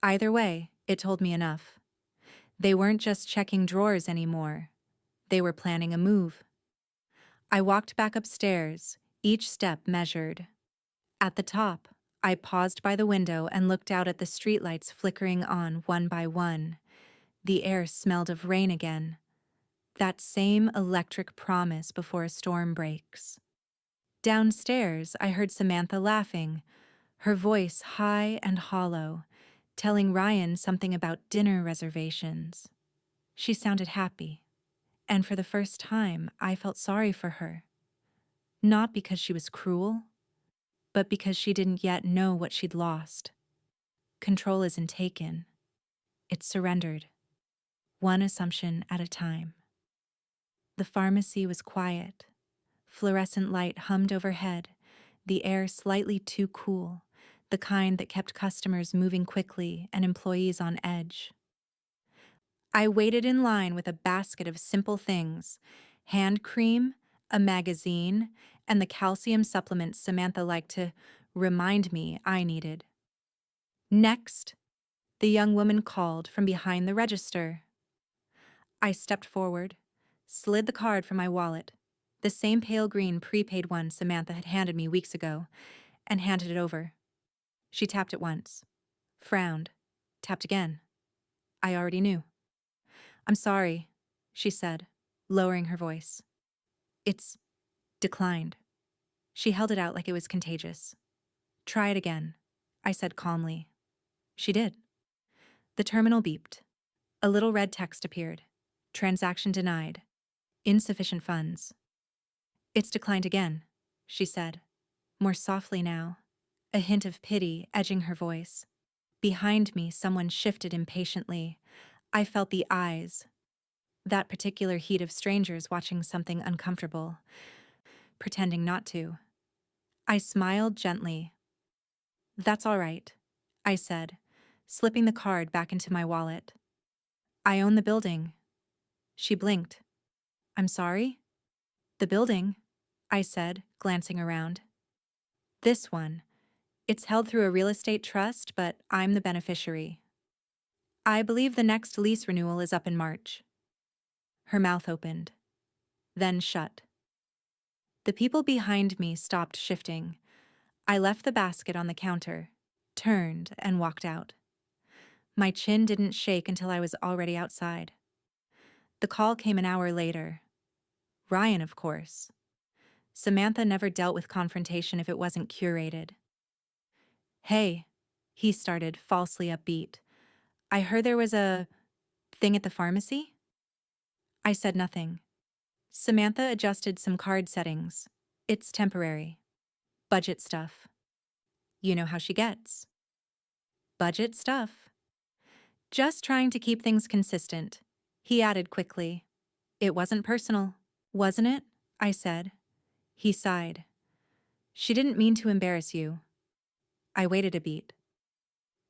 Either way, it told me enough. They weren't just checking drawers anymore. They were planning a move. I walked back upstairs, each step measured. At the top, I paused by the window and looked out at the streetlights flickering on one by one. The air smelled of rain again. That same electric promise before a storm breaks. Downstairs, I heard Samantha laughing, her voice high and hollow, telling Ryan something about dinner reservations. She sounded happy, and for the first time, I felt sorry for her. Not because she was cruel, but because she didn't yet know what she'd lost. Control isn't taken. It's surrendered, one assumption at a time. The pharmacy was quiet. Fluorescent light hummed overhead, the air slightly too cool, the kind that kept customers moving quickly and employees on edge. I waited in line with a basket of simple things: hand cream, a magazine, and the calcium supplements Samantha liked to remind me I needed. "Next," the young woman called from behind the register. I stepped forward, slid the card from my wallet, the same pale green prepaid one Samantha had handed me weeks ago, and handed it over. She tapped it once, frowned, tapped again. I already knew. "I'm sorry," she said, lowering her voice. "It's declined." She held it out like it was contagious. "Try it again," I said calmly. She did. The terminal beeped. A little red text appeared. "Transaction denied. Insufficient funds." "It's declined again," she said, more softly now, a hint of pity edging her voice. Behind me, someone shifted impatiently. I felt the eyes, that particular heat of strangers watching something uncomfortable, pretending not to. I smiled gently. "That's all right," I said, slipping the card back into my wallet. "I own the building." She blinked. "I'm sorry?" "The building," I said, glancing around. "This one. It's held through a real estate trust, but I'm the beneficiary. I believe the next lease renewal is up in March. Her mouth opened, then shut. The people behind me stopped shifting. I left the basket on the counter, turned, and walked out. My chin didn't shake until I was already outside. The call came an hour later. Ryan, of course. Samantha never dealt with confrontation if it wasn't curated. "Hey," he started, falsely upbeat. "I heard there was a thing at the pharmacy?" I said nothing. Samantha adjusted some card settings. "It's temporary. Budget stuff. You know how she gets." "Budget stuff." "Just trying to keep things consistent," he added quickly. "It wasn't personal, wasn't it?" I said. He sighed. "She didn't mean to embarrass you." I waited a beat.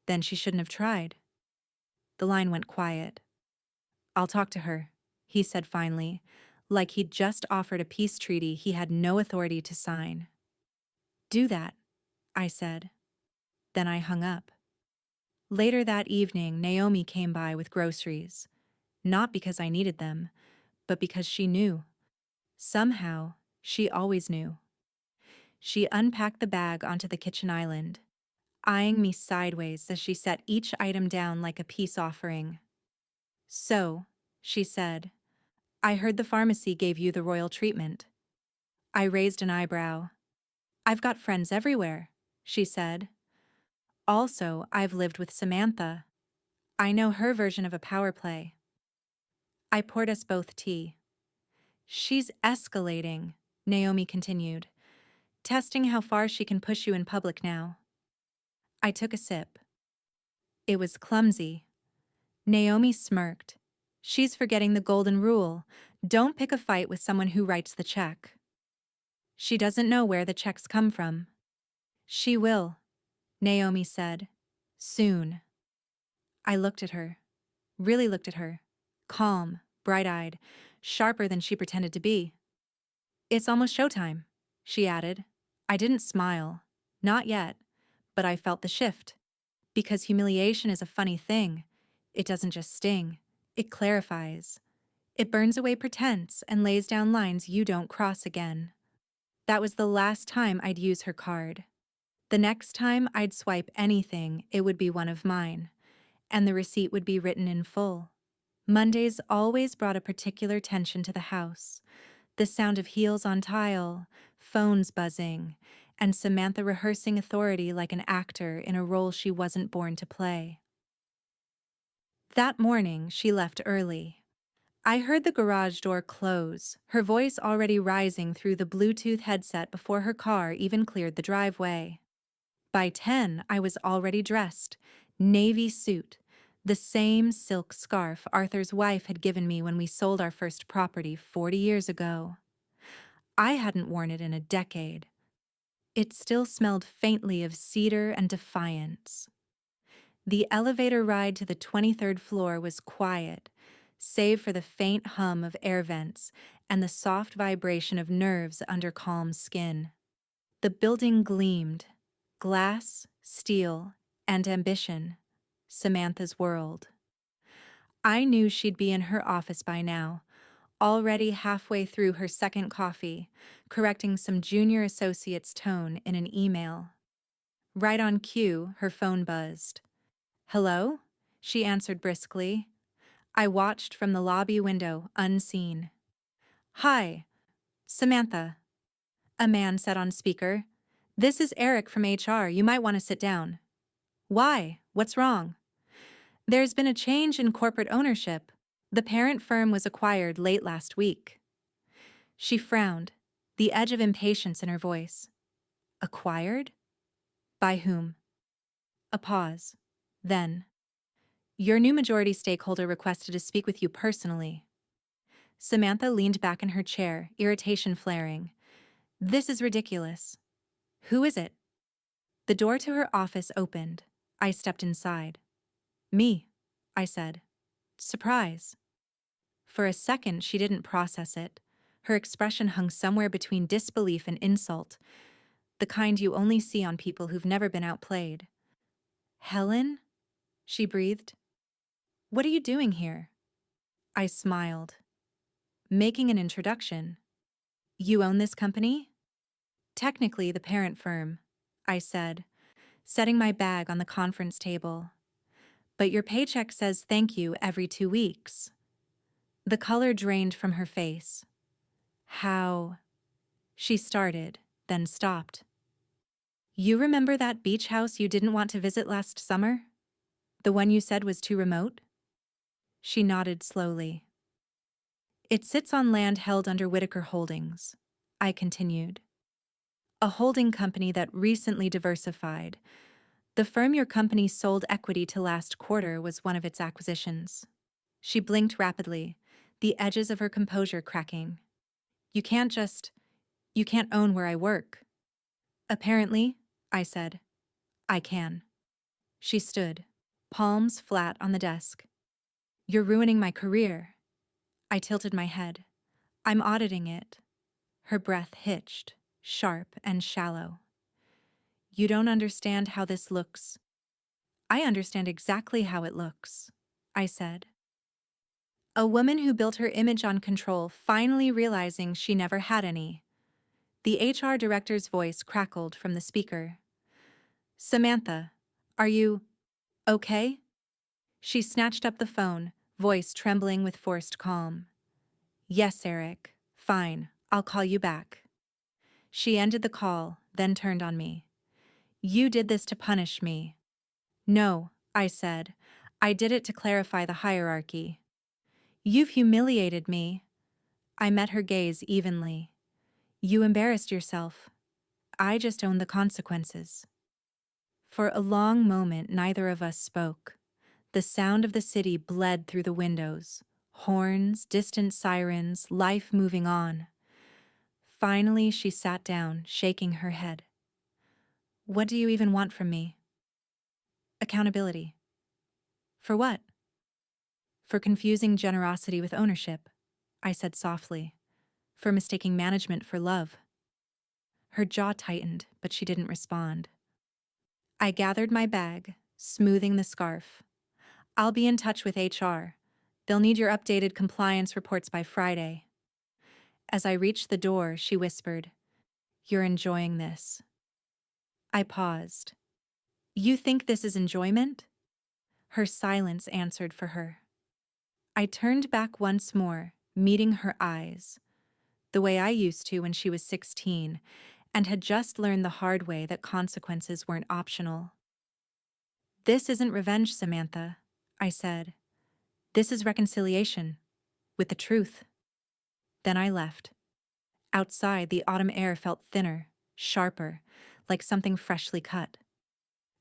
"Then she shouldn't have tried." The line went quiet. "I'll talk to her," he said finally, like he'd just offered a peace treaty he had no authority to sign. "Do that," I said. Then I hung up. Later that evening, Naomi came by with groceries. Not because I needed them, but because she knew. Somehow, she always knew. She unpacked the bag onto the kitchen island, eyeing me sideways as she set each item down like a peace offering. "So," she said, "I heard the pharmacy gave you the royal treatment." I raised an eyebrow. "I've got friends everywhere," she said. "Also, I've lived with Samantha. I know her version of a power play." I poured us both tea. "She's escalating," Naomi continued, "testing how far she can push you in public now." I took a sip. It was clumsy. Naomi smirked. "She's forgetting the golden rule. Don't pick a fight with someone who writes the check." "She doesn't know where the checks come from." "She will," Naomi said. "Soon." I looked at her. Really looked at her. Calm, bright-eyed, sharper than she pretended to be. "It's almost showtime," she added. I didn't smile. Not yet. But I felt the shift. Because humiliation is a funny thing. It doesn't just sting. It clarifies. It burns away pretense and lays down lines you don't cross again. That was the last time I'd use her card. The next time I'd swipe anything, it would be one of mine. And the receipt would be written in full. Mondays always brought a particular tension to the house. The sound of heels on tile, phones buzzing, and Samantha rehearsing authority like an actor in a role she wasn't born to play. That morning, she left early. I heard the garage door close, her voice already rising through the Bluetooth headset before her car even cleared the driveway. By 10, I was already dressed, navy suit, the same silk scarf Arthur's wife had given me when we sold our first property 40 years ago. I hadn't worn it in a decade. It still smelled faintly of cedar and defiance. The elevator ride to the 23rd floor was quiet, save for the faint hum of air vents and the soft vibration of nerves under calm skin. The building gleamed. Glass, steel, and ambition. Samantha's world. I knew she'd be in her office by now, already halfway through her second coffee, correcting some junior associate's tone in an email. Right on cue, her phone buzzed. "Hello?" she answered briskly. I watched from the lobby window, unseen. "Hi, Samantha," a man said on speaker. "This is Eric from HR. You might want to sit down." "Why? What's wrong?" "There's been a change in corporate ownership. The parent firm was acquired late last week." She frowned, the edge of impatience in her voice. "Acquired? By whom?" A pause. Then, "Your new majority stakeholder requested to speak with you personally." Samantha leaned back in her chair, irritation flaring. "This is ridiculous." "Who is it?" The door to her office opened. I stepped inside. "Me," I said. "Surprise." For a second, she didn't process it. Her expression hung somewhere between disbelief and insult. the kind you only see on people who've never been outplayed. Helen? She breathed. What are you doing here? I smiled. Making an introduction. You own this company? Technically the parent firm, I said, setting my bag on the conference table. But your paycheck says thank you every 2 weeks. The color drained from her face. How? She started, then stopped. You remember that beach house you didn't want to visit last summer? The one you said was too remote? She nodded slowly. It sits on land held under Whitaker Holdings, I continued. A holding company that recently diversified. The firm your company sold equity to last quarter was one of its acquisitions. She blinked rapidly, the edges of her composure cracking. You can't own where I work. Apparently, I said. I can. She stood, palms flat on the desk. You're ruining my career. I tilted my head. I'm auditing it. Her breath hitched, sharp and shallow. You don't understand how this looks. I understand exactly how it looks, I said. A woman who built her image on control, finally realizing she never had any. The HR director's voice crackled from the speaker. Samantha, are you okay? She snatched up the phone, voice trembling with forced calm. Yes, Eric. Fine, I'll call you back. She ended the call, then turned on me. You did this to punish me. No, I said. I did it to clarify the hierarchy. You've humiliated me. I met her gaze evenly. You embarrassed yourself. I just own the consequences. For a long moment, neither of us spoke. The sound of the city bled through the windows. Horns, distant sirens, life moving on. Finally, she sat down, shaking her head. What do you even want from me? Accountability. For what? For confusing generosity with ownership, I said softly. For mistaking management for love. Her jaw tightened, but she didn't respond. I gathered my bag, smoothing the scarf. I'll be in touch with HR. They'll need your updated compliance reports by Friday. As I reached the door, she whispered, You're enjoying this. I paused. You think this is enjoyment? Her silence answered for her. I turned back once more, meeting her eyes, the way I used to when she was 16, and had just learned the hard way that consequences weren't optional. This isn't revenge, Samantha, I said. This is reconciliation, with the truth. Then I left. Outside, the autumn air felt thinner, sharper, like something freshly cut.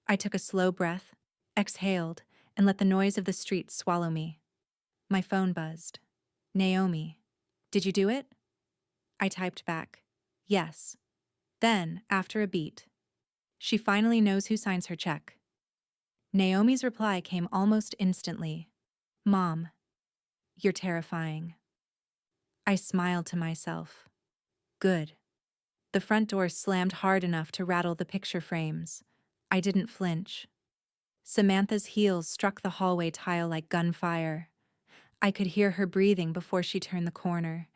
I took a slow breath, exhaled, and let the noise of the street swallow me. My phone buzzed. Naomi, did you do it? I typed back, yes. Then, after a beat, she finally knows who signs her check. Naomi's reply came almost instantly. Mom, you're terrifying. I smiled to myself. Good. The front door slammed hard enough to rattle the picture frames. I didn't flinch. Samantha's heels struck the hallway tile like gunfire. I could hear her breathing before she turned the corner.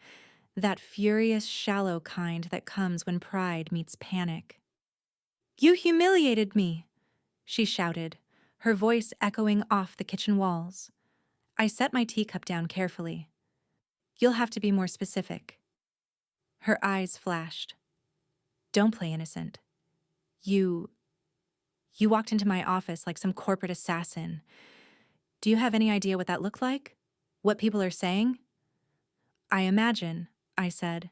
That furious, shallow kind that comes when pride meets panic. You humiliated me, she shouted, her voice echoing off the kitchen walls. I set my teacup down carefully. You'll have to be more specific. Her eyes flashed. Don't play innocent. You walked into my office like some corporate assassin. Do you have any idea what that looked like? What people are saying? I imagine, I said.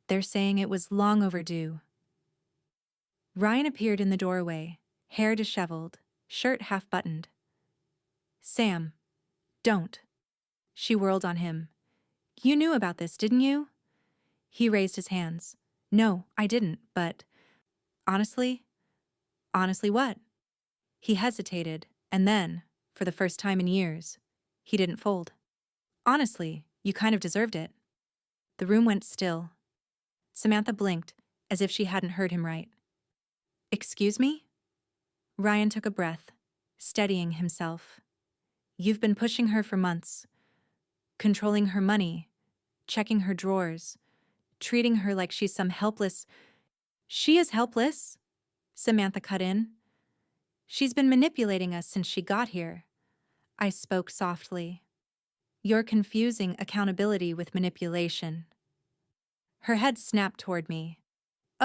They're saying it was long overdue. Ryan appeared in the doorway, hair disheveled, shirt half-buttoned. Sam, don't. She whirled on him. You knew about this, didn't you? He raised his hands. No, I didn't, but... Honestly? Honestly what? He hesitated, and then, for the first time in years, he didn't fold. Honestly, you kind of deserved it. The room went still. Samantha blinked, as if she hadn't heard him right. Excuse me? Ryan took a breath, steadying himself. You've been pushing her for months, controlling her money, checking her drawers, treating her like she's some helpless— She is helpless, Samantha cut in. She's been manipulating us since she got here. I spoke softly. You're confusing accountability with manipulation. Her head snapped toward me.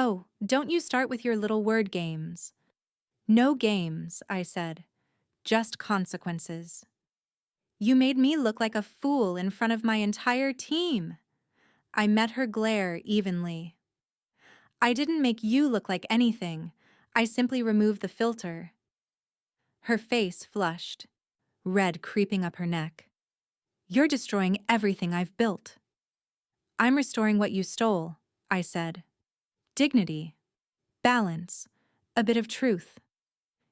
Oh, don't you start with your little word games. No games, I said. Just consequences. You made me look like a fool in front of my entire team. I met her glare evenly. I didn't make you look like anything. I simply removed the filter. Her face flushed, red creeping up her neck. You're destroying everything I've built. I'm restoring what you stole, I said. Dignity, balance, a bit of truth.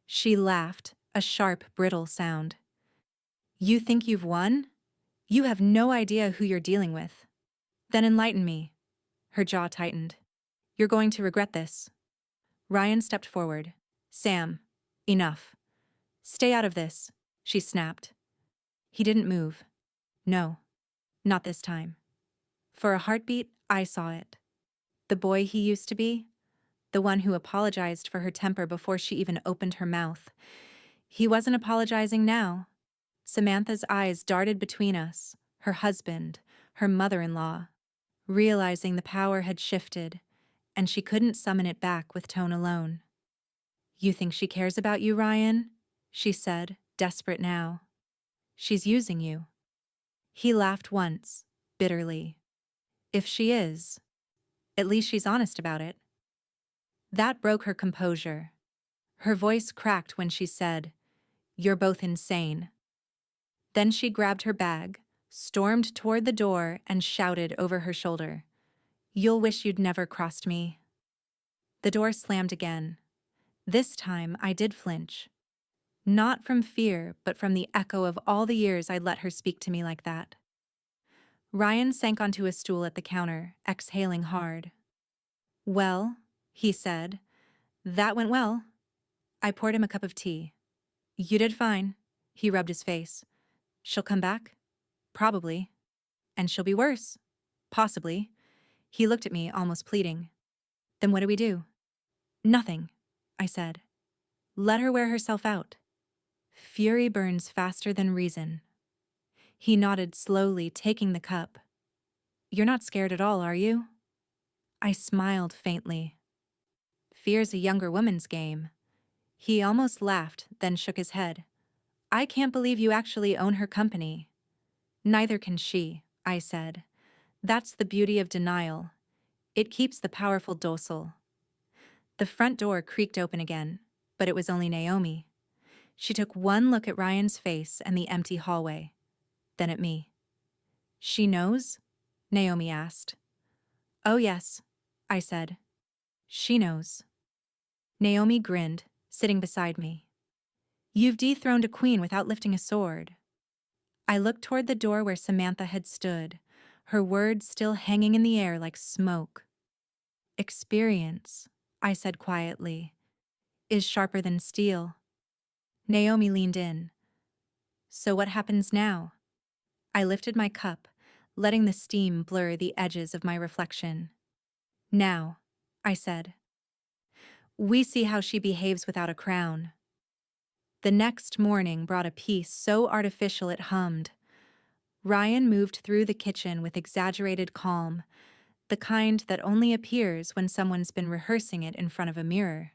She laughed, a sharp, brittle sound. You think you've won? You have no idea who you're dealing with. Then enlighten me. Her jaw tightened. You're going to regret this. Ryan stepped forward. Sam, enough. Stay out of this, she snapped. He didn't move. No, not this time. For a heartbeat, I saw it. The boy he used to be, the one who apologized for her temper before she even opened her mouth. He wasn't apologizing now. Samantha's eyes darted between us, her husband, her mother-in-law, realizing the power had shifted, and she couldn't summon it back with tone alone. You think she cares about you, Ryan? She said, desperate now. She's using you. He laughed once, bitterly. If she is, at least she's honest about it. That broke her composure. Her voice cracked when she said, You're both insane. Then she grabbed her bag, stormed toward the door, and shouted over her shoulder, You'll wish you'd never crossed me. The door slammed again. This time I did flinch. Not from fear, but from the echo of all the years I'd let her speak to me like that. Ryan sank onto a stool at the counter, exhaling hard. Well, he said, that went well. I poured him a cup of tea. You did fine. He rubbed his face. She'll come back? Probably. And she'll be worse. Possibly. He looked at me, almost pleading. Then what do we do? Nothing, I said. Let her wear herself out. Fury burns faster than reason. He nodded slowly, taking the cup. You're not scared at all, are you? I smiled faintly. Fear's a younger woman's game. He almost laughed, then shook his head. I can't believe you actually own her company. Neither can she, I said. That's the beauty of denial. It keeps the powerful docile. The front door creaked open again, but it was only Naomi. She took one look at Ryan's face and the empty hallway, then at me. She knows? Naomi asked. Oh yes, I said. She knows. Naomi grinned, sitting beside me. You've dethroned a queen without lifting a sword. I looked toward the door where Samantha had stood, her words still hanging in the air like smoke. Experience, I said quietly, is sharper than steel. Naomi leaned in. So what happens now? I lifted my cup, letting the steam blur the edges of my reflection. Now, I said. We see how she behaves without a crown. The next morning brought a peace so artificial it hummed. Ryan moved through the kitchen with exaggerated calm, the kind that only appears when someone's been rehearsing it in front of a mirror.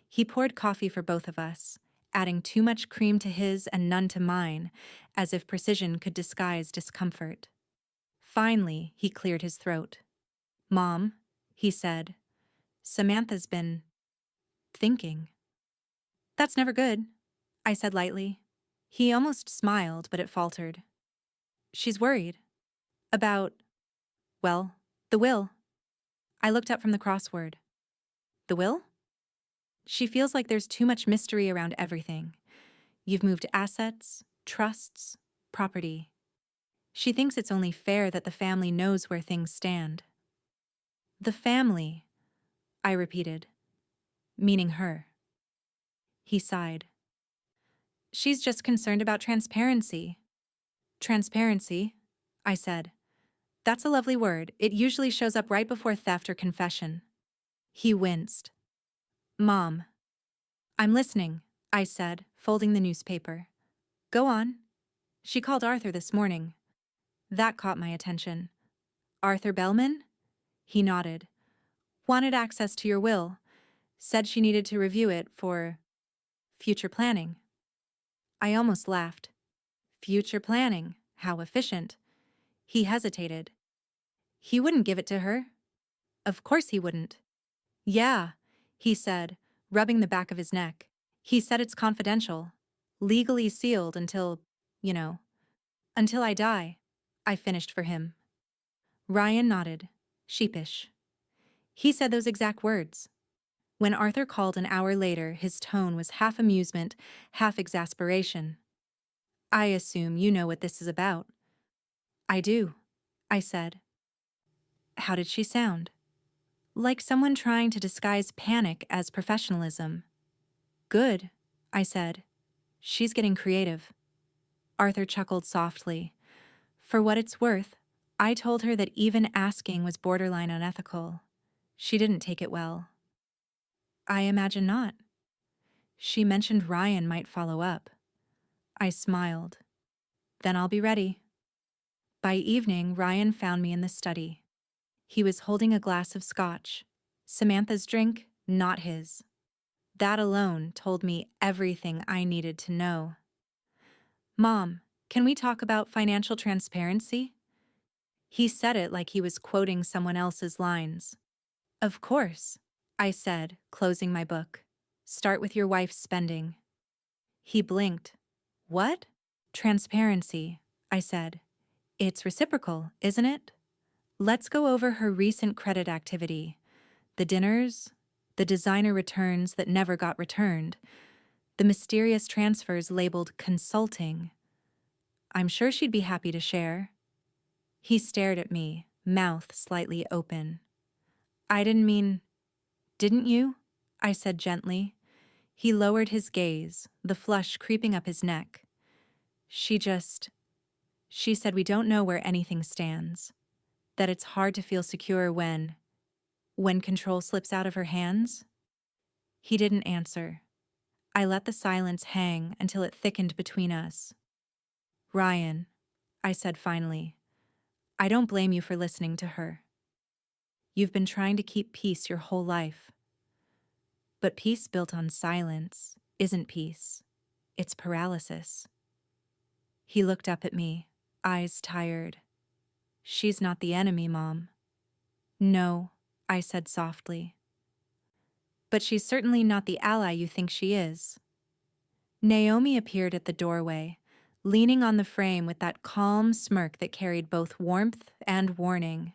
He poured coffee for both of us, adding too much cream to his and none to mine, as if precision could disguise discomfort. Finally, he cleared his throat. Mom, he said, Samantha's been thinking. That's never good, I said lightly. He almost smiled, but it faltered. She's worried. About, well, the will. I looked up from the crossword. The will? She feels like there's too much mystery around everything. You've moved assets, trusts, property. She thinks it's only fair that the family knows where things stand. The family, I repeated. meaning her. He sighed. She's just concerned about transparency. Transparency, I said. That's a lovely word. It usually shows up right before theft or confession. He winced. Mom. I'm listening, I said, folding the newspaper. Go on. She called Arthur this morning. That caught my attention. Arthur Bellman? He nodded. Wanted access to your will. Said she needed to review it for future planning. I almost laughed. Future planning? How efficient. He hesitated. He wouldn't give it to her. Of course he wouldn't. Yeah, he said, rubbing the back of his neck. He said it's confidential. Legally sealed until, until I die. I finished for him. Ryan nodded, sheepish. He said those exact words. When Arthur called an hour later, his tone was half amusement, half exasperation. I assume you know what this is about. I do, I said. How did she sound? Like someone trying to disguise panic as professionalism. Good, I said. She's getting creative. Arthur chuckled softly. For what it's worth, I told her that even asking was borderline unethical. She didn't take it well. I imagine not. She mentioned Ryan might follow up. I smiled. Then I'll be ready. By evening, Ryan found me in the study. He was holding a glass of scotch. Samantha's drink, not his. That alone told me everything I needed to know. Mom, can we talk about financial transparency? He said it like he was quoting someone else's lines. Of course, I said, closing my book. Start with your wife's spending. He blinked. What? Transparency, I said. It's reciprocal, isn't it? Let's go over her recent credit activity. The dinners, the designer returns that never got returned, the mysterious transfers labeled consulting. I'm sure she'd be happy to share. He stared at me, mouth slightly open. I didn't you? I said gently. He lowered his gaze, the flush creeping up his neck. She said we don't know where anything stands, that it's hard to feel secure when control slips out of her hands. He didn't answer. I let the silence hang until it thickened between us. Ryan, I said finally, I don't blame you for listening to her. You've been trying to keep peace your whole life. But peace built on silence isn't peace. It's paralysis. He looked up at me, eyes tired. She's not the enemy, Mom. No, I said softly. But she's certainly not the ally you think she is. Naomi appeared at the doorway, leaning on the frame with that calm smirk that carried both warmth and warning.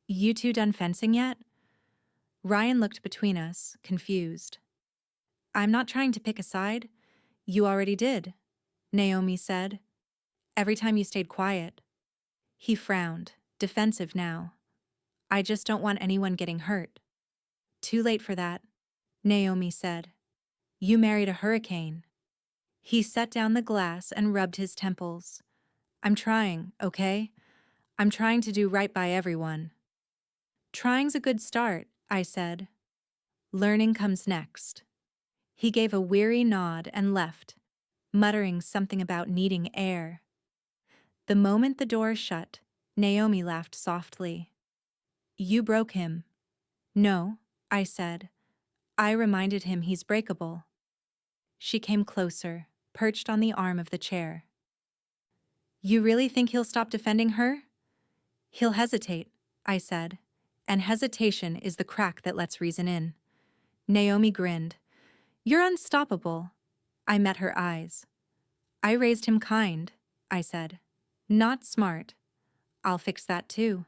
You two done fencing yet? Ryan looked between us, confused. I'm not trying to pick a side. You already did, Naomi said. Every time you stayed quiet. He frowned, defensive now. I just don't want anyone getting hurt. Too late for that, Naomi said. You married a hurricane. He set down the glass and rubbed his temples. I'm trying, okay? I'm trying to do right by everyone. Trying's a good start, I said. Learning comes next. He gave a weary nod and left, muttering something about needing air. The moment the door shut, Naomi laughed softly. You broke him. No, I said. I reminded him he's breakable. She came closer, perched on the arm of the chair. You really think he'll stop defending her? He'll hesitate, I said, and hesitation is the crack that lets reason in. Naomi grinned. You're unstoppable. I met her eyes. I raised him kind, I said. Not smart. I'll fix that too.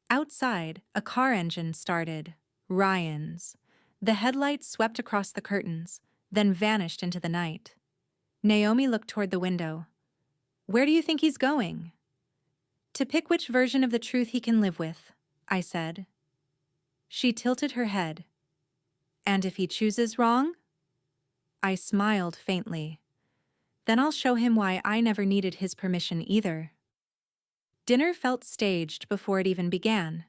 Outside, a car engine started. Ryan's. The headlights swept across the curtains, then vanished into the night. Naomi looked toward the window. Where do you think he's going? To pick which version of the truth he can live with, I said. She tilted her head. And if he chooses wrong? I smiled faintly. Then I'll show him why I never needed his permission either. Dinner felt staged before it even began.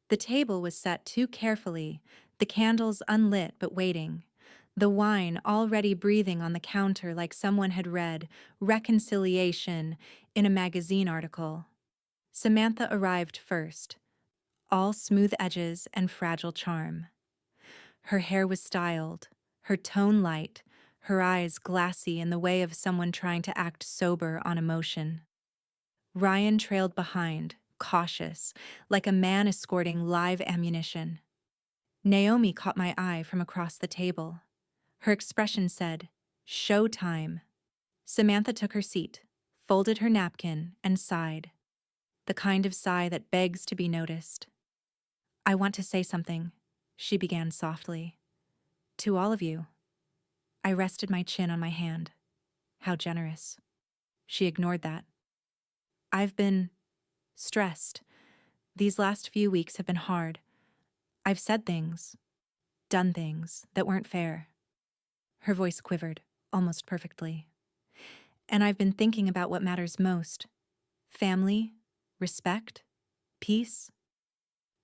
The table was set too carefully, the candles unlit but waiting, the wine already breathing on the counter like someone had read reconciliation in a magazine article. Samantha arrived first, all smooth edges and fragile charm. Her hair was styled, her tone light, her eyes glassy in the way of someone trying to act sober on emotion. Ryan trailed behind, cautious, like a man escorting live ammunition. Naomi caught my eye from across the table. Her expression said, "Show time." Samantha took her seat, folded her napkin, and sighed. The kind of sigh that begs to be noticed. "I want to say something," she began softly. "To all of you." I rested my chin on my hand. How generous. She ignored that. "I've been stressed. These last few weeks have been hard. I've said things, done things that weren't fair." Her voice quivered, almost perfectly. "And I've been thinking about what matters most. Family, respect, peace."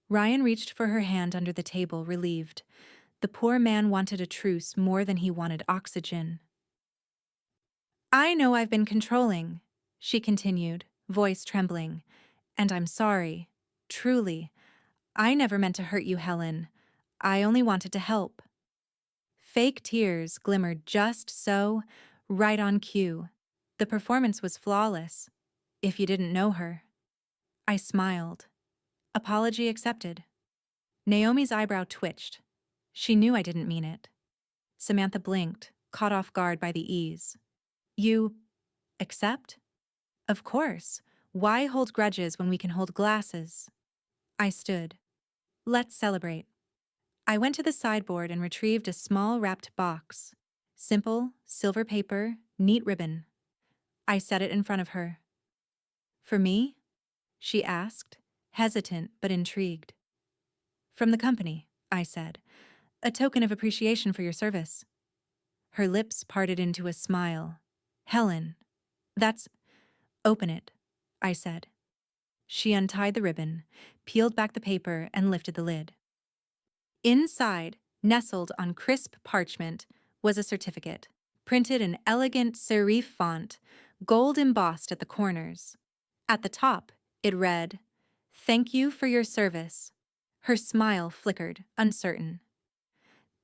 Ryan reached for her hand under the table, relieved. The poor man wanted a truce more than he wanted oxygen. "I know I've been controlling," she continued, voice trembling. "And I'm sorry. Truly. I never meant to hurt you, Helen. I only wanted to help." Fake tears glimmered just so, right on cue. The performance was flawless, if you didn't know her. I smiled. Apology accepted. Naomi's eyebrow twitched. She knew I didn't mean it. Samantha blinked, caught off guard by the ease. "You accept?" "Of course. Why hold grudges when we can hold glasses?" I stood. "Let's celebrate." I went to the sideboard and retrieved a small wrapped box. Simple, silver paper, neat ribbon. I set it in front of her. "For me?" she asked, hesitant but intrigued. "From the company," I said. "A token of appreciation for your service." Her lips parted into a smile. "Helen, that's—" "Open it," I said. She untied the ribbon, peeled back the paper, and lifted the lid. Inside, nestled on crisp parchment, was a certificate, printed in elegant serif font, gold embossed at the corners. At the top, it read, "Thank you for your service." Her smile flickered, uncertain.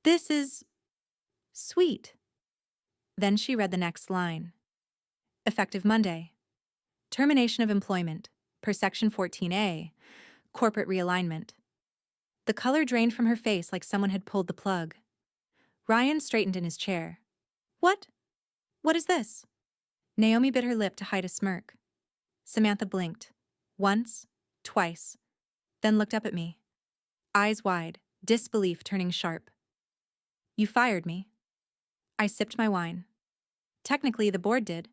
"This is sweet." Then she read the next line. "Effective Monday. Termination of employment, per Section 14A, corporate realignment." The color drained from her face like someone had pulled the plug. Ryan straightened in his chair. "What? What is this?" Naomi bit her lip to hide a smirk. Samantha blinked. Once, twice, then looked up at me. Eyes wide, disbelief turning sharp. "You fired me." I sipped my wine. "Technically, the board did.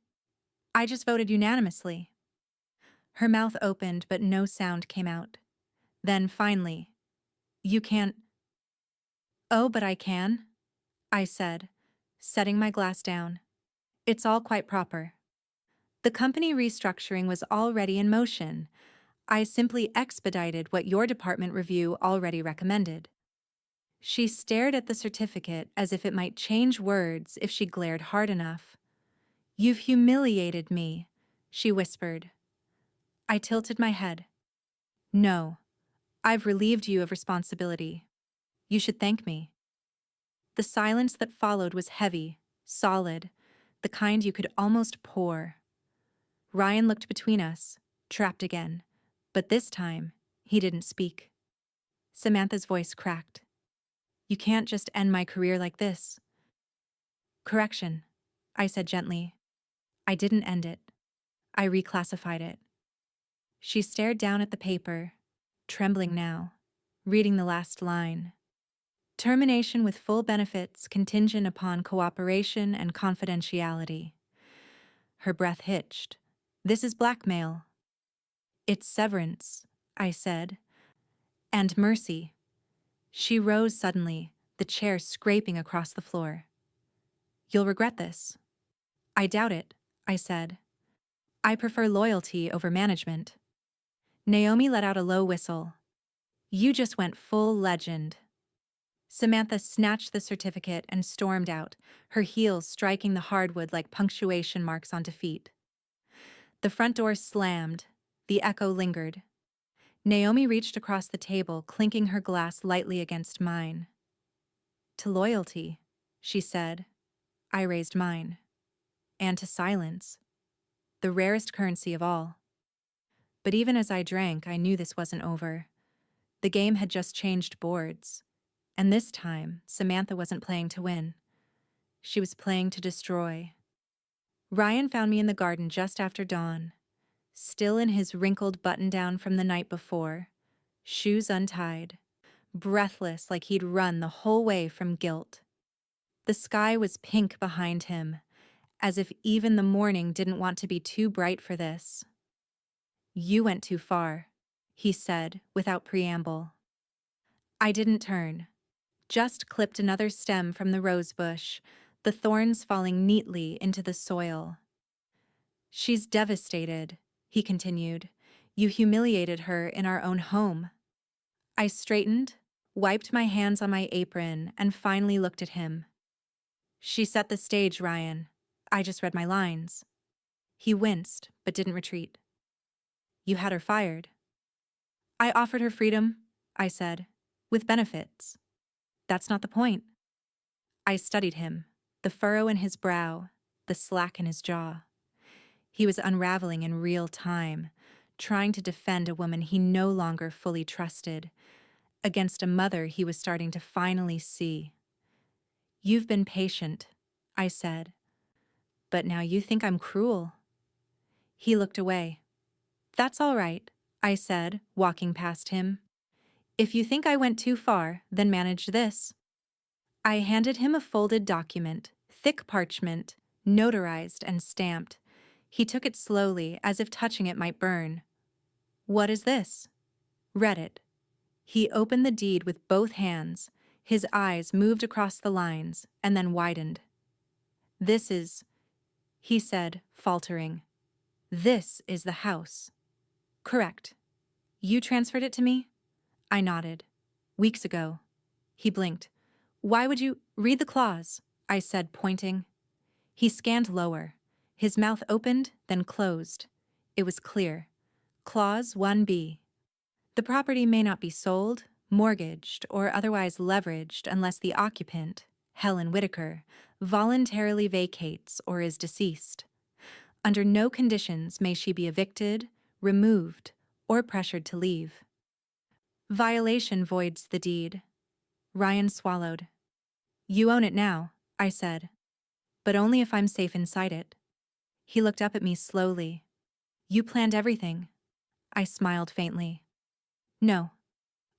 I just voted unanimously." Her mouth opened, but no sound came out. Then, finally, "You can't—" "Oh, but I can," I said, setting my glass down. "It's all quite proper. The company restructuring was already in motion. I simply expedited what your department review already recommended." She stared at the certificate as if it might change words if she glared hard enough. "You've humiliated me," she whispered. I tilted my head. "No, I've relieved you of responsibility. You should thank me." The silence that followed was heavy, solid, the kind you could almost pour. Ryan looked between us, trapped again, but this time, he didn't speak. Samantha's voice cracked. "You can't just end my career like this." "Correction," I said gently. "I didn't end it. I reclassified it." She stared down at the paper, trembling now, reading the last line. "Termination with full benefits contingent upon cooperation and confidentiality." Her breath hitched. "This is blackmail." "It's severance," I said. "And mercy." She rose suddenly, the chair scraping across the floor. "You'll regret this." "I doubt it," I said. "I prefer loyalty over management." Naomi let out a low whistle. "You just went full legend." Samantha snatched the certificate and stormed out, her heels striking the hardwood like punctuation marks on defeat. The front door slammed. The echo lingered. Naomi reached across the table, clinking her glass lightly against mine. "To loyalty," she said. I raised mine. "And to silence. The rarest currency of all." But even as I drank, I knew this wasn't over. The game had just changed boards. And this time, Samantha wasn't playing to win. She was playing to destroy. Ryan found me in the garden just after dawn, still in his wrinkled button-down from the night before, shoes untied, breathless like he'd run the whole way from guilt. The sky was pink behind him, as if even the morning didn't want to be too bright for this. "You went too far," he said without preamble. I didn't turn, just clipped another stem from the rose bush, the thorns falling neatly into the soil. "She's devastated," he continued. "You humiliated her in our own home." I straightened, wiped my hands on my apron, and finally looked at him. "She set the stage, Ryan. I just read my lines." He winced, but didn't retreat. "You had her fired." "I offered her freedom," I said, "with benefits." "That's not the point." I studied him, the furrow in his brow, the slack in his jaw. He was unraveling in real time, trying to defend a woman he no longer fully trusted, against a mother he was starting to finally see. "You've been patient," I said, "but now you think I'm cruel." He looked away. "That's all right," I said, walking past him. "If you think I went too far, then manage this." I handed him a folded document, thick parchment, notarized and stamped. He took it slowly, as if touching it might burn. "What is this?" Read it. He opened the deed with both hands. His eyes moved across the lines and then widened. "This is," he said, faltering. "This is the house." "Correct. You transferred it to me?" I nodded. "Weeks ago." He blinked. "Why would you read the clause?" I said, pointing. He scanned lower. His mouth opened, then closed. It was clear. Clause 1B. The property may not be sold, mortgaged, or otherwise leveraged unless the occupant, Helen Whitaker, voluntarily vacates or is deceased. Under no conditions may she be evicted, removed, or pressured to leave. Violation voids the deed. Ryan swallowed. "You own it now," I said, "but only if I'm safe inside it." He looked up at me slowly. "You planned everything." I smiled faintly. "No.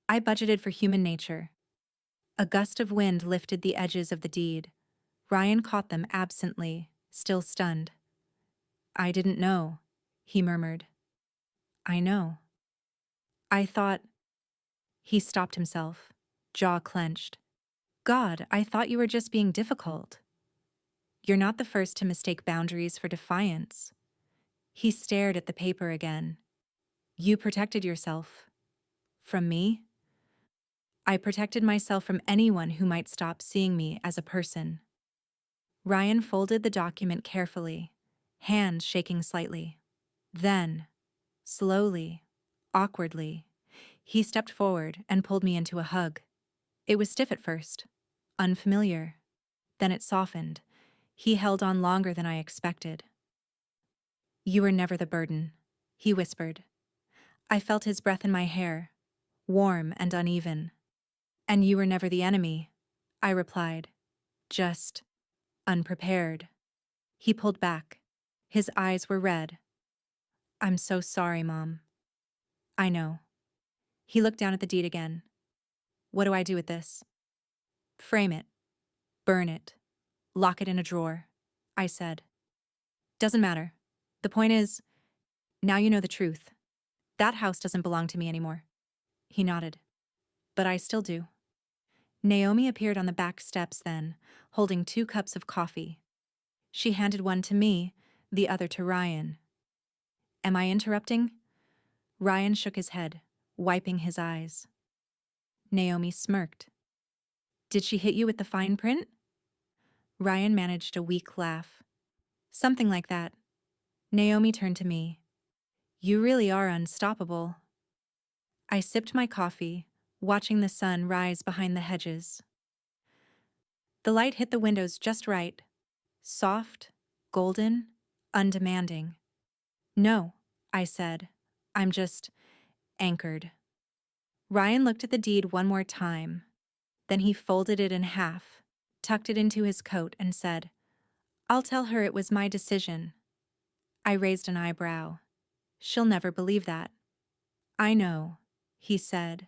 I budgeted for human nature." A gust of wind lifted the edges of the deed. Ryan caught them absently, still stunned. "I didn't know," he murmured. "I know." I thought. He stopped himself, jaw clenched. "God, I thought you were just being difficult." "You're not the first to mistake boundaries for defiance." He stared at the paper again. "You protected yourself." "From me?" "I protected myself from anyone who might stop seeing me as a person." Ryan folded the document carefully, hands shaking slightly. Then, slowly, awkwardly, he stepped forward and pulled me into a hug. It was stiff at first, unfamiliar. Then it softened. He held on longer than I expected. "You were never the burden," he whispered. I felt his breath in my hair, warm and uneven. "And you were never the enemy," I replied, just unprepared. He pulled back. His eyes were red. "I'm so sorry, Mom." "I know." He looked down at the deed again. "What do I do with this?" "Frame it. Burn it. Lock it in a drawer," I said. "Doesn't matter. The point is, now you know the truth. That house doesn't belong to me anymore." He nodded. "But I still do." Naomi appeared on the back steps then, holding 2 cups of coffee. She handed one to me, the other to Ryan. Am I interrupting? Ryan shook his head, wiping his eyes. Naomi smirked. Did she hit you with the fine print? Ryan managed a weak laugh. Something like that. Naomi turned to me. You really are unstoppable. I sipped my coffee, watching the sun rise behind the hedges. The light hit the windows just right. Soft, golden, undemanding. No, I said. I'm just anchored. Ryan looked at the deed one more time. Then he folded it in half, tucked it into his coat, and said, I'll tell her it was my decision. I raised an eyebrow. She'll never believe that. I know, he said,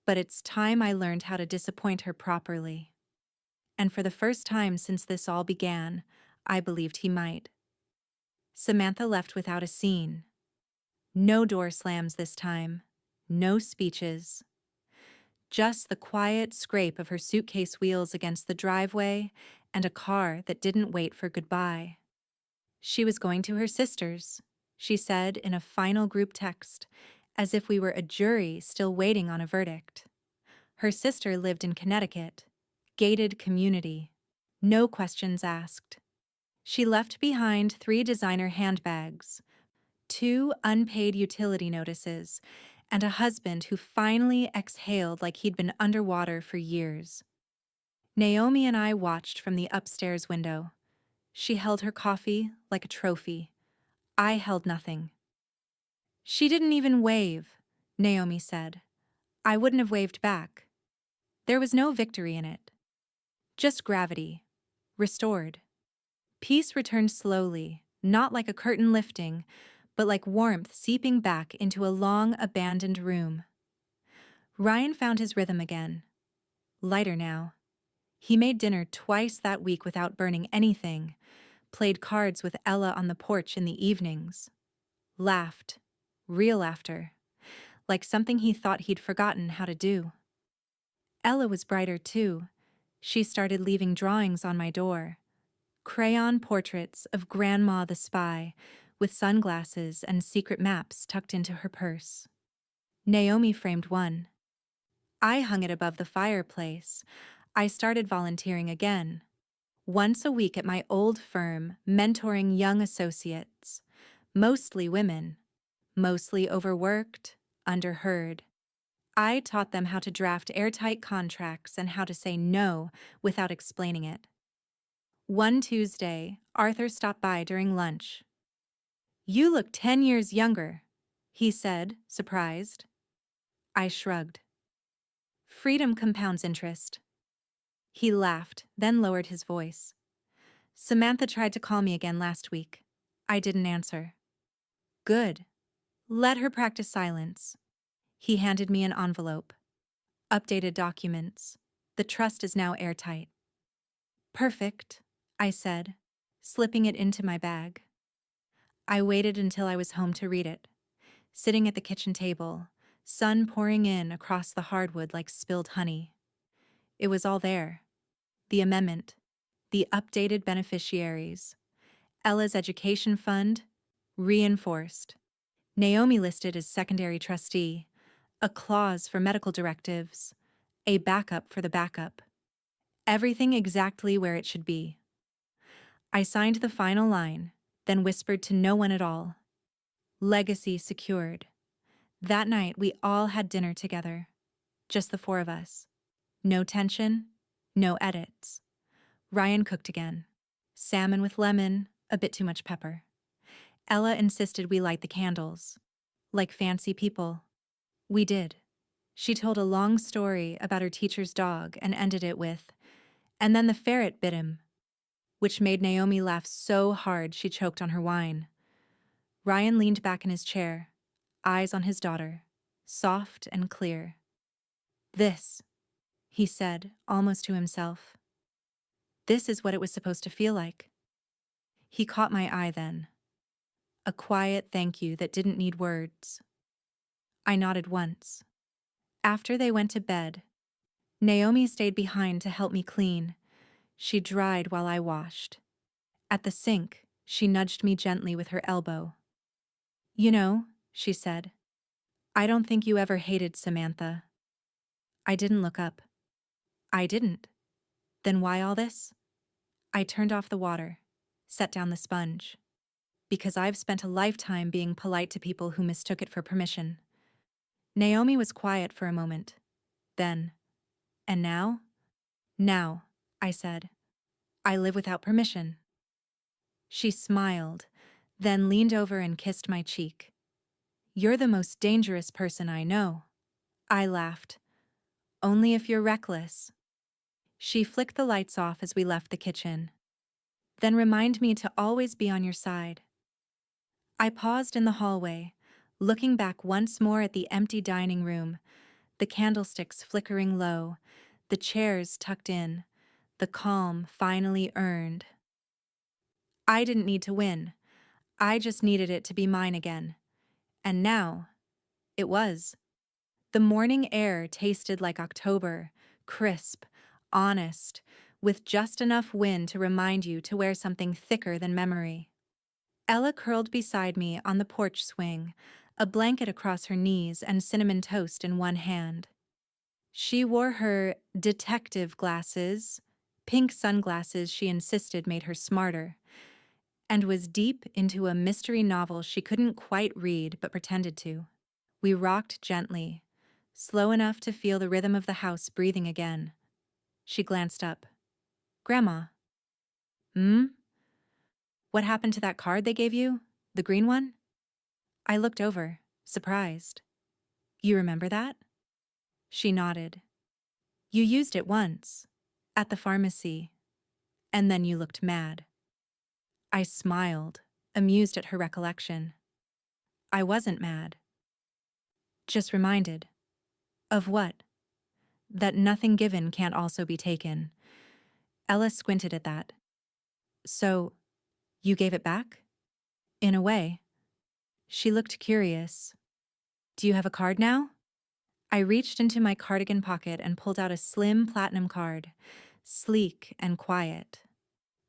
but it's time I learned how to disappoint her properly. And for the first time since this all began, I believed he might. Samantha left without a scene. No door slams this time. No speeches. Just the quiet scrape of her suitcase wheels against the driveway and a car that didn't wait for goodbye. She was going to her sister's, she said in a final group text, as if we were a jury still waiting on a verdict. Her sister lived in Connecticut, gated community, no questions asked. She left behind 3 designer handbags, 2 unpaid utility notices, and a husband who finally exhaled like he'd been underwater for years. Naomi and I watched from the upstairs window. She held her coffee like a trophy. I held nothing. She didn't even wave, Naomi said. I wouldn't have waved back. There was no victory in it. Just gravity. Restored. Peace returned slowly, not like a curtain lifting, but like warmth seeping back into a long, abandoned room. Ryan found his rhythm again. Lighter now. He made dinner twice that week without burning anything, played cards with Ella on the porch in the evenings. Laughed. Real laughter. Like something he thought he'd forgotten how to do. Ella was brighter too. She started leaving drawings on my door. Crayon portraits of Grandma the Spy, with sunglasses and secret maps tucked into her purse. Naomi framed one. I hung it above the fireplace. I started volunteering again. Once a week at my old firm, mentoring young associates. Mostly women. Mostly overworked, underheard. I taught them how to draft airtight contracts and how to say no without explaining it. One Tuesday, Arthur stopped by during lunch. You look 10 years younger, he said, surprised. I shrugged. Freedom compounds interest. He laughed, then lowered his voice. Samantha tried to call me again last week. I didn't answer. Good. Let her practice silence. He handed me an envelope. Updated documents. The trust is now airtight. Perfect, I said, slipping it into my bag. I waited until I was home to read it, sitting at the kitchen table, sun pouring in across the hardwood like spilled honey. It was all there. The amendment, the updated beneficiaries, Ella's education fund, reinforced. Naomi listed as secondary trustee, a clause for medical directives, a backup for the backup. Everything exactly where it should be. I signed the final line, then whispered to no one at all. Legacy secured. That night, we all had dinner together. Just the 4 of us. No tension, no edits. Ryan cooked again. Salmon with lemon, a bit too much pepper. Ella insisted we light the candles. Like fancy people. We did. She told a long story about her teacher's dog and ended it with, and then the ferret bit him, which made Naomi laugh so hard she choked on her wine. Ryan leaned back in his chair, eyes on his daughter, soft and clear. This, he said, almost to himself. This is what it was supposed to feel like. He caught my eye then. A quiet thank you that didn't need words. I nodded once. After they went to bed, Naomi stayed behind to help me clean. She dried while I washed. At the sink, she nudged me gently with her elbow. "You know," she said, "I don't think you ever hated Samantha." I didn't look up. I didn't. Then why all this? I turned off the water, set down the sponge. Because I've spent a lifetime being polite to people who mistook it for permission. Naomi was quiet for a moment. Then, "And now?" "Now," I said, "I live without permission." She smiled, then leaned over and kissed my cheek. "You're the most dangerous person I know." I laughed. "Only if you're reckless." She flicked the lights off as we left the kitchen. "Then remind me to always be on your side." I paused in the hallway, looking back once more at the empty dining room, the candlesticks flickering low, the chairs tucked in, the calm finally earned. I didn't need to win. I just needed it to be mine again. And now, it was. The morning air tasted like October, crisp, honest, with just enough wind to remind you to wear something thicker than memory. Ella curled beside me on the porch swing, a blanket across her knees and cinnamon toast in one hand. She wore her detective glasses, pink sunglasses she insisted made her smarter, and was deep into a mystery novel she couldn't quite read but pretended to. We rocked gently, slow enough to feel the rhythm of the house breathing again. She glanced up. "Grandma." "Hmm? What happened to that card they gave you? The green one?" I looked over, surprised. "You remember that?" She nodded. "You used it once, at the pharmacy, and then you looked mad." I smiled, amused at her recollection. "I wasn't mad. Just reminded." "Of what?" "That nothing given can't also be taken." Ella squinted at that. "So, you gave it back?" "In a way." She looked curious. "Do you have a card now?" I reached into my cardigan pocket and pulled out a slim platinum card, sleek and quiet.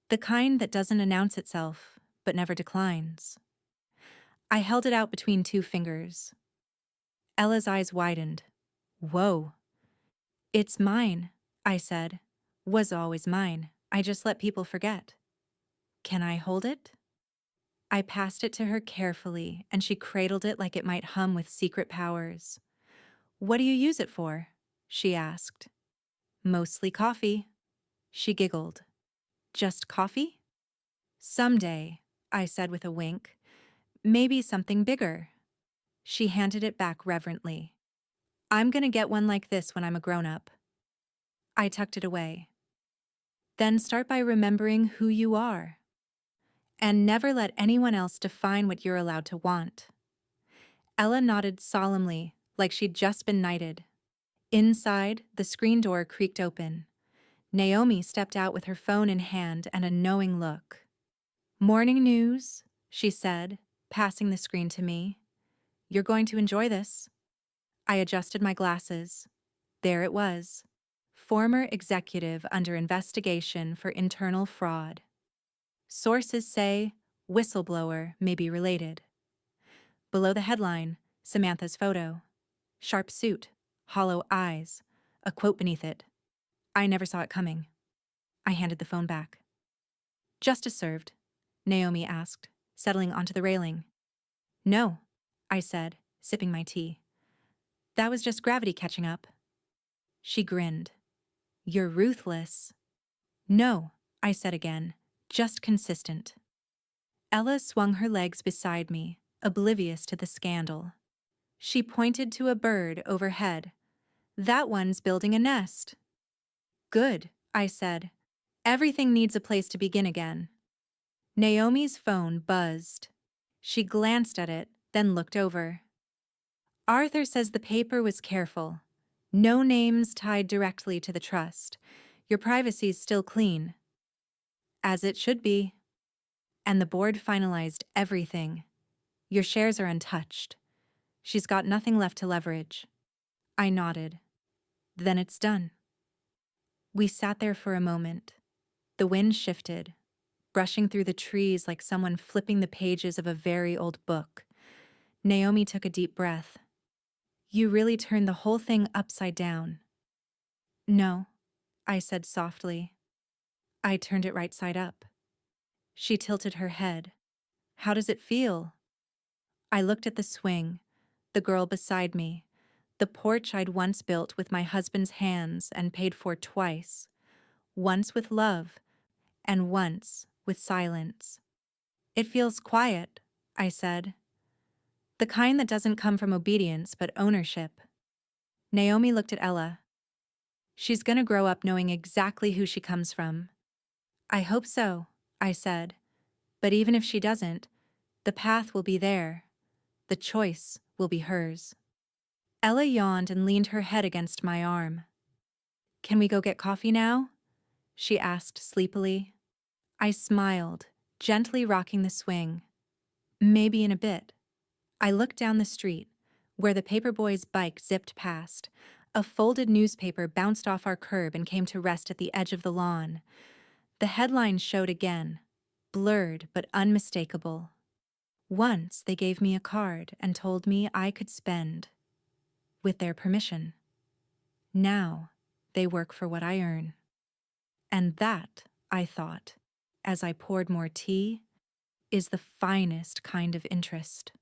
The kind that doesn't announce itself, but never declines. I held it out between two fingers. Ella's eyes widened. "Whoa." "It's mine," I said. "Was always mine. I just let people forget." "Can I hold it?" I passed it to her carefully, and she cradled it like it might hum with secret powers. "What do you use it for?" she asked. "Mostly coffee." She giggled. "Just coffee?" "Someday," I said with a wink. "Maybe something bigger." She handed it back reverently. "I'm gonna get one like this when I'm a grown-up." I tucked it away. "Then start by remembering who you are. And never let anyone else define what you're allowed to want." Ella nodded solemnly, like she'd just been knighted. Inside, the screen door creaked open. Naomi stepped out with her phone in hand and a knowing look. "Morning news," she said, passing the screen to me. "You're going to enjoy this." I adjusted my glasses. There it was. Former executive under investigation for internal fraud. Sources say whistleblower may be related. Below the headline, Samantha's photo. Sharp suit, hollow eyes, a quote beneath it. I never saw it coming. I handed the phone back. "Justice served?" Naomi asked, settling onto the railing. "No," I said, sipping my tea. "That was just gravity catching up." She grinned. "You're ruthless." "No," I said again, "just consistent." Ella swung her legs beside me, oblivious to the scandal. She pointed to a bird overhead. "That one's building a nest." "Good," I said. "Everything needs a place to begin again." Naomi's phone buzzed. She glanced at it, then looked over. "Arthur says the paper was careful. No names tied directly to the trust. Your privacy's still clean." "As it should be." "And the board finalized everything. Your shares are untouched. She's got nothing left to leverage." I nodded. "Then it's done." We sat there for a moment. The wind shifted, brushing through the trees like someone flipping the pages of a very old book. Naomi took a deep breath. You really turned the whole thing upside down. No, I said softly. I turned it right side up. She tilted her head. How does it feel? I looked at the swing, the girl beside me, the porch I'd once built with my husband's hands and paid for twice, once with love and once with silence. It feels quiet, I said. The kind that doesn't come from obedience but ownership. Naomi looked at Ella. She's gonna grow up knowing exactly who she comes from. I hope so, I said. But even if she doesn't, the path will be there. The choice will be hers. Ella yawned and leaned her head against my arm. Can we go get coffee now? She asked sleepily. I smiled, gently rocking the swing. Maybe in a bit. I looked down the street, where the paperboy's bike zipped past. A folded newspaper bounced off our curb and came to rest at the edge of the lawn. The headline showed again, blurred but unmistakable. Once they gave me a card and told me I could spend, with their permission. Now they work for what I earn. And that, I thought, as I poured more tea, is the finest kind of interest.